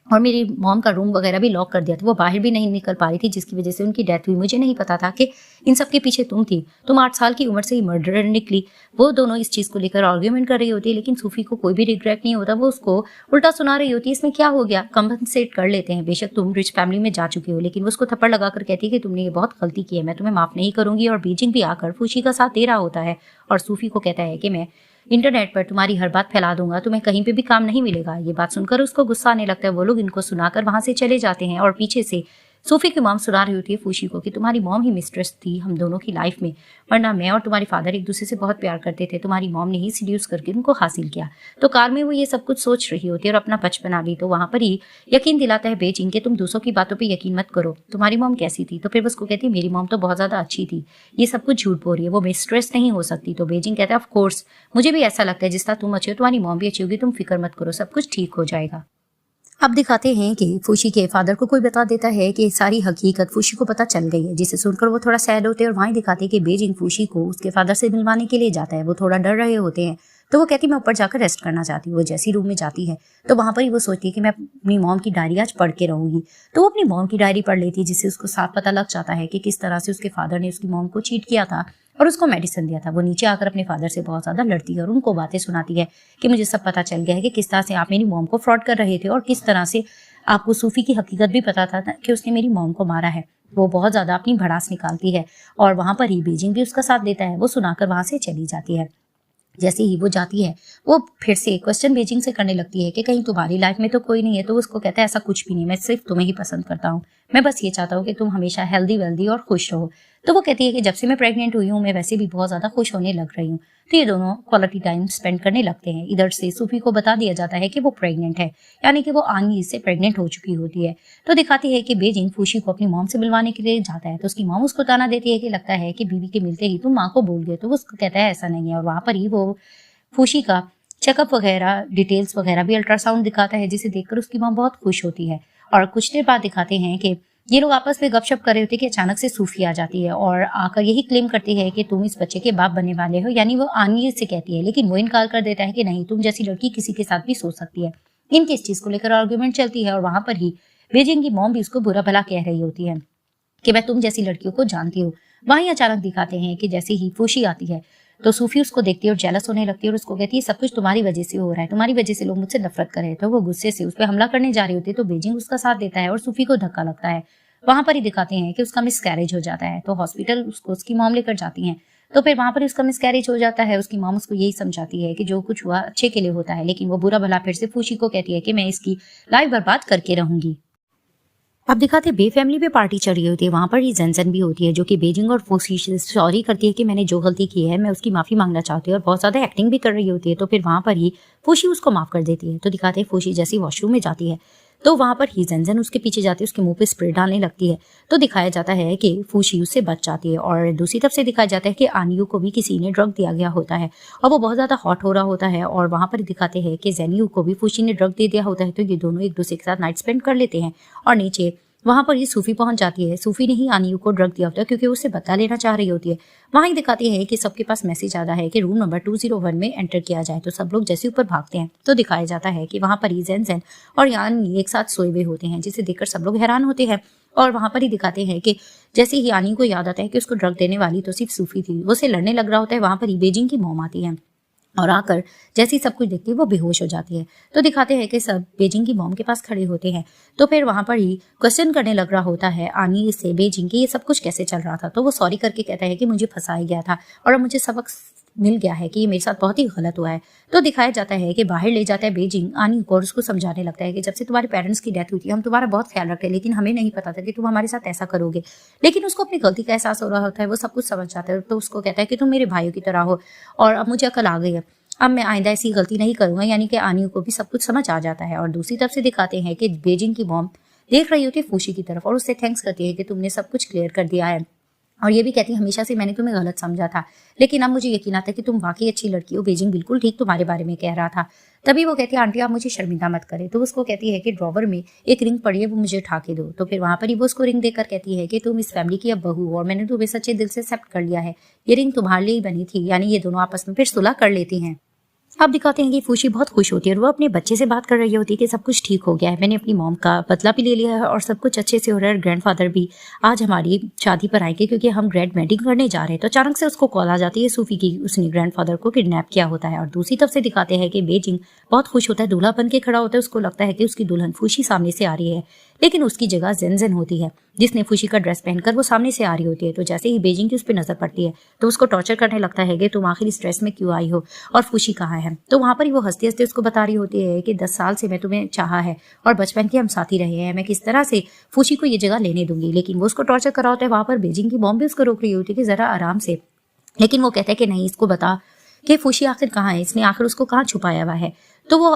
और मेरी मॉम का रूम वगैरह भी लॉक कर दिया था, वो बाहर भी नहीं निकल पा रही थी जिसकी वजह से उनकी डेथ हुई। मुझे नहीं पता था कि इन सब के पीछे तुम थी, तुम 8 साल की उम्र से ही मर्डरर निकली। वो दोनों इस चीज को लेकर आर्ग्यूमेंट कर रही होती है, लेकिन सूफी को कोई भी रिग्रेट नहीं होता, वो उसको उल्टा सुना रही होती है इसमें क्या हो गया, कंपनसेट कर लेते हैं, बेशक तुम रिच फैमिली में जा चुके हो। लेकिन वो उसको थप्पड़ लगाकर कहती है कि तुमने ये बहुत गलती की है, मैं तुम्हें माफ नहीं करूंगी। और बीजिंग भी आकर फूशी का साथ दे रहा होता है और सूफी को कहता है कि मैं इंटरनेट पर तुम्हारी हर बात फैला दूंगा, तुम्हें कहीं पे भी काम नहीं मिलेगा। ये बात सुनकर उसको गुस्सा आने लगता है। वो लोग इनको सुनाकर वहां से चले जाते हैं और पीछे से सूफी की मॉम सुना रही होती है फूशी को कि तुम्हारी मॉम ही मिस्ट्रेस थी हम दोनों की लाइफ में, वरना मैं और तुम्हारे फादर एक दूसरे से बहुत प्यार करते थे, तुम्हारी मॉम ने ही सीड्यूस करके उनको हासिल किया। तो कार में वो ये सब कुछ सोच रही होती है और अपना बचपना भी। तो वहां पर ही यकीन दिलाता है बेजिंग के तुम दूसरों की बातों पर यकीन मत करो, तुम्हारी मॉम कैसी थी। तो फिर उसको कहती है मेरी मॉम तो बहुत ज्यादा अच्छी थी, ये सब कुछ झूठ बोल रही है, वो मिस्ट्रेस नहीं हो सकती। तो बेजिंग कहता है ऑफ कोर्स मुझे भी ऐसा लगता है, जिस तरह तुम अच्छे हो तुम्हारी मॉम भी अच्छी होगी, तुम फिक्र मत करो, सब कुछ ठीक हो जाएगा। अब दिखाते हैं कि फूशी के फादर को कोई बता देता है कि सारी हकीकत फूशी को पता चल गई है, जिसे सुनकर वो थोड़ा सैड होते हैं। और वहीं दिखाते हैं कि बेजिंग फूशी को उसके फादर से मिलवाने के लिए जाता है। वो थोड़ा डर रहे होते हैं, तो वो कहती मैं ऊपर जाकर रेस्ट करना चाहती हूँ। वो जैसी रूम में जाती है तो वहां पर ही वो सोचती है कि मैं अपनी मॉम की डायरी आज पढ़ के रहूंगी। तो वो अपनी मॉम की डायरी पढ़ लेती है, जिससे उसको साफ पता लग जाता है कि किस तरह से उसके फादर ने उसकी मॉम को चीट किया था और उसको मेडिसिन दिया था। वो नीचे आकर अपने फादर से बहुत ज्यादा लड़ती है और उनको बातें सुनाती है कि मुझे सब पता चल गया है कि किस तरह से आप मेरी मॉम को फ्रॉड कर रहे थे और किस तरह से आपको सूफी की हकीकत भी पता था कि उसने मेरी मॉम को मारा है। वो बहुत ज्यादा अपनी भड़ास निकालती है और वहां पर ही बेजिंग भी उसका साथ देता है। वो सुनाकर वहां से चली जाती है। जैसे ही वो जाती है वो फिर से क्वेश्चन बेजिंग से करने लगती है कि कहीं तुम्हारी लाइफ में तो कोई नहीं है। तो उसको कहता है ऐसा कुछ भी नहीं, मैं सिर्फ तुम्हें ही पसंद करता हूँ, मैं बस ये चाहता हूँ कि तुम हमेशा हेल्दी वेल्दी और खुश रहो। तो वो कहती है कि जब से मैं प्रेग्नेंट हुई हूँ मैं वैसे भी बहुत ज्यादा खुश होने लग रही हूँ। तो ये दोनों क्वालिटी टाइम स्पेंड करने लगते हैं। इधर से सूफी को बता दिया जाता है कि वो प्रेग्नेंट है, यानी कि वो आनी से प्रेग्नेंट हो चुकी होती है। तो दिखाती है कि बेजिंग फूशी को अपनी मॉम से मिलवाने के लिए जाता है। तो उसकी मॉम उसको ताना देती है कि लगता है कि बीवी के मिलते ही तुम माँ को भूल गए। तो वो उसको कहता है ऐसा नहीं है। और वहां पर ही वो फूशी का चेकअप वगैरह डिटेल्स वगैरह भी अल्ट्रासाउंड दिखाता है, जिसे देखकर उसकी माँ बहुत खुश होती है। और कुछ देर बाद दिखाते हैं कि ये लोग आपस में गपशप कर रहे होते कि अचानक से सूफी आ जाती है और आकर यही क्लेम करती है कि तुम इस बच्चे के बाप बनने वाले हो, यानी वो आनिया से कहती है। लेकिन वो इनकार कर देता है कि नहीं, तुम जैसी लड़की किसी के साथ भी सो सकती है। इनकी इस चीज को लेकर आर्ग्यूमेंट चलती है और वहां पर ही बेजिंग की मॉम भी उसको बुरा भला कह रही होती है कि मैं तुम जैसी लड़कियों को जानती हूँ। वहीं अचानक दिखाते हैं कि जैसे ही फूशी आती है तो सूफी उसको देखती है और जेलस होने लगती है और उसको कहती है सब कुछ तुम्हारी वजह से हो रहा है, तुम्हारी वजह से लोग मुझसे नफरत कर रहे हैं। तो वो गुस्से से उस पर हमला करने जा रही होती है तो बेजिंग उसका साथ देता है और सूफी को धक्का लगता है। वहां पर ही दिखाते हैं कि उसका मिसकैरेज हो जाता है तो हॉस्पिटल उसको उसकी मॉम लेकर जाती है। तो फिर वहां पर उसका मिसकैरेज हो जाता है। उसकी मॉम उसको यही समझाती है कि जो कुछ हुआ अच्छे के लिए होता है, लेकिन वो बुरा भला फिर से फूशी को कहती है कि मैं इसकी लाइफ बर्बाद करके रहूंगी। अब दिखाते बे फैमिली पे पार्टी चल रही होती है। वहां पर ही जन भी होती है जो कि बेजिंग और फूसी से सॉरी करती है कि मैंने जो गलती की है मैं उसकी माफी मांगना चाहती हूँ और बहुत ज्यादा एक्टिंग भी कर रही होती है। तो फिर वहां पर ही फूशी उसको माफ कर देती है। तो दिखाते हैं फूशी जैसी वॉशरूम में जाती है तो वहां पर ही जन उसके पीछे जाती है, उसके मुंह पे स्प्रे डालने लगती है। तो दिखाया जाता है कि फूशी उससे बच जाती है और दूसरी तरफ से दिखाया जाता है कि आनियू को भी किसी ने ड्रग दिया गया होता है और वो बहुत ज्यादा हॉट हो रहा होता है। और वहां पर दिखाते हैं कि जेनियू को भी फूशी ने ड्रग दे दिया होता है। तो ये दोनों एक दूसरे के साथ नाइट स्पेंड कर लेते हैं और नीचे वहां पर ये सूफी पहुंच जाती है। सूफी ने ही आनियू को ड्रग दिया होता है क्योंकि उसे बता लेना चाह रही होती है। वहां ही दिखाती है कि सबके पास मैसेज आता है कि रूम नंबर 201 में एंटर किया जाए। तो सब लोग जैसे ऊपर भागते हैं तो दिखाया जाता है कि वहां पर ही जेन और यान एक साथ सोए हुए होते हैं, जिसे देखकर सब लोग हैरान होते हैं। और वहां पर ही दिखाते हैं कि जैसे ही आनियू को याद आता है कि उसको ड्रग देने वाली तो सिर्फ सूफी थी, वो उसे लड़ने लग रहा होता है। वहां पर ही बेजिंग की मॉम आती है और आकर जैसे ही सब कुछ देखती है वो बेहोश हो जाती है। तो दिखाते हैं कि सब बेजिंग की मॉम के पास खड़े होते हैं। तो फिर वहां पर ही क्वेश्चन करने लग रहा होता है आनी से बेजिंग की ये सब कुछ कैसे चल रहा था। तो वो सॉरी करके कहता है कि मुझे फंसाया गया था और अब मुझे सबक मिल गया है कि ये मेरे साथ बहुत ही गलत हुआ है। तो दिखाया जाता है कि बाहर ले जाता है बेजिंग आनी को और उसको समझाने लगता है कि जब से तुम्हारे पेरेंट्स की डेथ हुई थी हम तुम्हारा बहुत ख्याल रखते हैं, लेकिन हमें नहीं पता था कि तुम हमारे साथ ऐसा करोगे। लेकिन उसको अपनी गलती का एहसास हो रहा होता है, वो सब कुछ समझ जाता है। तो उसको कहता है कि तुम मेरे भाइयों की तरह हो और अब मुझे अकल आ गई है, अब मैं आइंदा ऐसी गलती नहीं करूंगा। यानी कि आनियू को भी सब कुछ समझ आ जाता है। और दूसरी तरफ से दिखाते हैं कि बेजिंग की मॉम देख रही होती है फूशी की तरफ और उससे थैंक्स करती है कि तुमने सब कुछ क्लियर कर दिया है। और ये भी कहती है हमेशा से मैंने तुम्हें गलत समझा था, लेकिन अब मुझे यकीन आता है कि तुम वाकई अच्छी लड़की हो। बेजिंग बिल्कुल ठीक तुम्हारे बारे में कह रहा था। तभी वो कहती है आंटी आप मुझे शर्मिंदा मत करें। तो उसको कहती है कि ड्रॉवर में एक रिंग पड़ी है, वो मुझे उठा के दो। तो फिर वहां पर ही वो उसको रिंग देकर कहती है कि तुम इस फैमिली की अब बहू हो और मैंने तुम्हें सच्चे दिल से एक्सेप्ट कर लिया है। ये रिंग तुम्हारे लिए ही बनी थी। यानी ये दोनों आपस में फिर सुलह कर लेती हैं। अब दिखाते हैं कि फूशी बहुत खुश होती है और वो अपने बच्चे से बात कर रही होती है कि सब कुछ ठीक हो गया है, मैंने अपनी मॉम का बदला भी ले लिया है और सब कुछ अच्छे से हो रहा है। ग्रैंडफादर भी आज हमारी शादी पर आएंगे क्योंकि हम ग्रैंड वेडिंग करने जा रहे हैं। तो अचानक से उसको कॉल आ जाती है सूफी की, उसने ग्रैंडफादर को किडनैप किया होता है। और दूसरी तरफ से दिखाते हैं कि बेजिंग बहुत खुश होता है, दूल्हा बन के खड़ा होता है। उसको लगता है कि उसकी दुल्हन फूशी सामने से आ रही है, लेकिन उसकी जगह जेन होती है जिसने फूशी का ड्रेस पहनकर वो सामने से आ रही होती है। तो जैसे ही बेजिंग की उस पर नजर पड़ती है तो उसको टॉर्चर करने लगता है कि तुम आखिर इस ड्रेस में क्यों आई हो और फूशी कहाँ है। तो वहां पर ही वो हंसते हंसते उसको बता रही होती है कि 10 साल से मैं तुम्हें चाहा है और बचपन के हम साथी रहे हैं, मैं किस तरह से फूशी को ये जगह लेने दूंगी। लेकिन वो उसको टॉर्चर करा होता है। वहां पर बेजिंग की मॉम भी उसको रोक रही होती है कि जरा आराम से, लेकिन वो कहता है कि नहीं, इसको बता कि फूशी आखिर कहाँ है, इसने आखिर उसको कहाँ छुपाया हुआ है। तो वो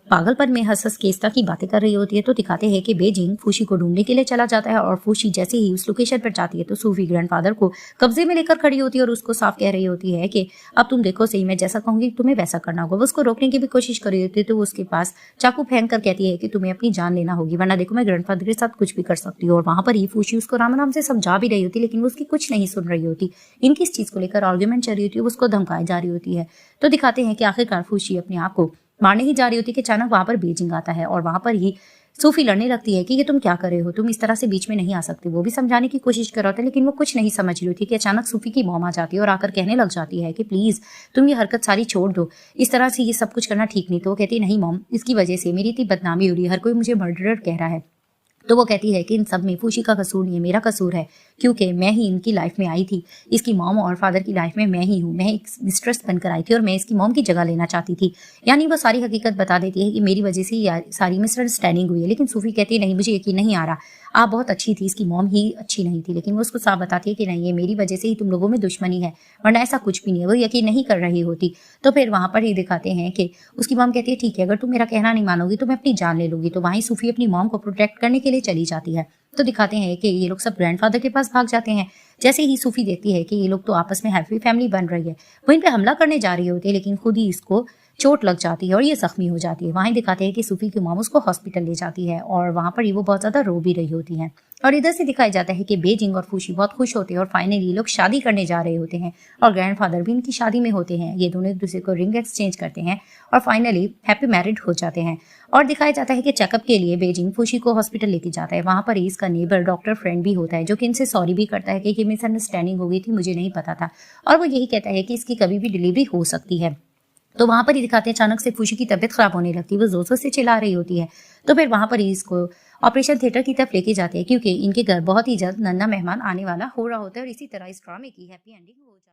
पागलपन में हंस हंस के इस तरह की बातें कर रही होती है। तो दिखाते हैं कि बेजिंग फूशी को ढूंढने के लिए चला जाता है और फूशी जैसे ही उस लोकेशन पर जाती है तो सूफी ग्रैंडफादर को कब्जे में लेकर खड़ी होती है और उसको साफ कह रही होती है कि अब तुम देखो सही, मैं जैसा कहूंगी तुम्हें वैसा करना होगा। वो उसको रोकने की भी कोशिश कर रही होती है तो वो उसके पास चाकू फेंक कर कहती है कि तुम्हें अपनी जान लेना होगी, वरना देखो मैं ग्रैंडफादर के साथ कुछ भी कर सकती हूँ। और वहां पर ही फूशी उसको राम राम से समझा भी रही होती है, लेकिन वो उसकी कुछ नहीं सुन रही होती। इनकी इस चीज को लेकर आर्ग्यूमेंट चल रही होती है, उसको धमकाई जा रही होती है। तो दिखाते हैं कि आखिरकार फूशी अपने आप को मारने ही जा रही होती है कि अचानक वहां पर बेजिंग आता है और वहां पर ही सूफी लड़ने लगती है कि ये तुम क्या कर रहे हो, तुम इस तरह से बीच में नहीं आ सकते। वो भी समझाने की कोशिश कर रहा था, लेकिन वो कुछ नहीं समझ रही होती कि अचानक सूफी की मॉम आ जाती है और आकर कहने लग जाती है कि प्लीज तुम ये हरकत सारी छोड़ दो, इस तरह से ये सब कुछ करना ठीक नहीं। तो वो कहती है नहीं मॉम, इसकी वजह से मेरी इतनी बदनामी हो रही है, हर कोई मुझे मर्डरर कह रहा है। तो वो कहती है कि इन सब में फूशी का कसूर नहीं है, मेरा कसूर है, क्योंकि मैं ही इनकी लाइफ में आई थी, इसकी मॉम और फादर की लाइफ में मैं ही हूँ। मैं एक मिस्ट्रेस बनकर आई थी और मैं इसकी मॉम की जगह लेना चाहती थी। यानी वो सारी हकीकत बता देती है कि मेरी वजह से सारी मिसअंडरस्टैंडिंग हुई है। लेकिन सूफी कहती है नहीं, मुझे यकीन नहीं आ रहा, आप बहुत अच्छी थी, इसकी मॉम ही अच्छी नहीं थी। लेकिन वो उसको साफ बताती है कि नहीं, ये मेरी वजह से ही तुम लोगों में दुश्मनी है, वरना ऐसा कुछ भी नहीं है। वो यकीन नहीं कर रही होती। तो फिर वहां पर ही दिखाते हैं कि उसकी मॉम कहती है ठीक है, अगर तुम मेरा कहना नहीं मानोगी तो मैं अपनी जान ले लूंगी। तो वहीं सूफी अपनी मॉम को प्रोटेक्ट करने के लिए चली जाती है। तो दिखाते हैं कि ये लोग सब ग्रैंडफादर के पास भाग जाते हैं। जैसे ही सूफी देखती है कि ये लोग तो आपस में हैप्पी फैमिली बन रही है, वो इन पे हमला करने जा रही होती है, लेकिन खुद ही इसको चोट लग जाती है और ये जख्मी हो जाती है। वहीं दिखाते हैं कि सूफी की मॉम उसको हॉस्पिटल ले जाती है और वहां पर वो बहुत ज्यादा रो भी रही होती है। और इधर से दिखाया जाता है कि बेजिंग और फूशी बहुत खुश होते हैं और फाइनली ये लोग शादी करने जा रहे होते हैं और ग्रैंडफादर भी इनकी शादी में होते हैं। ये दोनों एक दूसरे को रिंग एक्सचेंज करते हैं और फाइनली हैप्पी मैरिड हो जाते हैं। और दिखाया जाता है कि चेकअप के लिए बेजिंग फूशी को हॉस्पिटल लेके जाता है। वहां पर इसका नेबर डॉक्टर फ्रेंड भी होता है जो कि इनसे सॉरी भी करता है कि मिसअंडरस्टैंडिंग हो गई थी, मुझे नहीं पता था। और वो यही कहता है कि इसकी कभी भी डिलीवरी हो सकती है। तो वहां पर ही दिखाते हैं अचानक से खुशी की तबीयत खराब होने लगती है, वो जोर जोर से चिल्ला रही होती है। तो फिर वहां पर ही इसको ऑपरेशन थिएटर की तरफ लेके जाते हैं क्योंकि इनके घर बहुत ही जल्द नन्हा मेहमान आने वाला हो रहा होता है और इसी तरह इस ड्रामे की हैप्पी एंडिंग हो जाती है।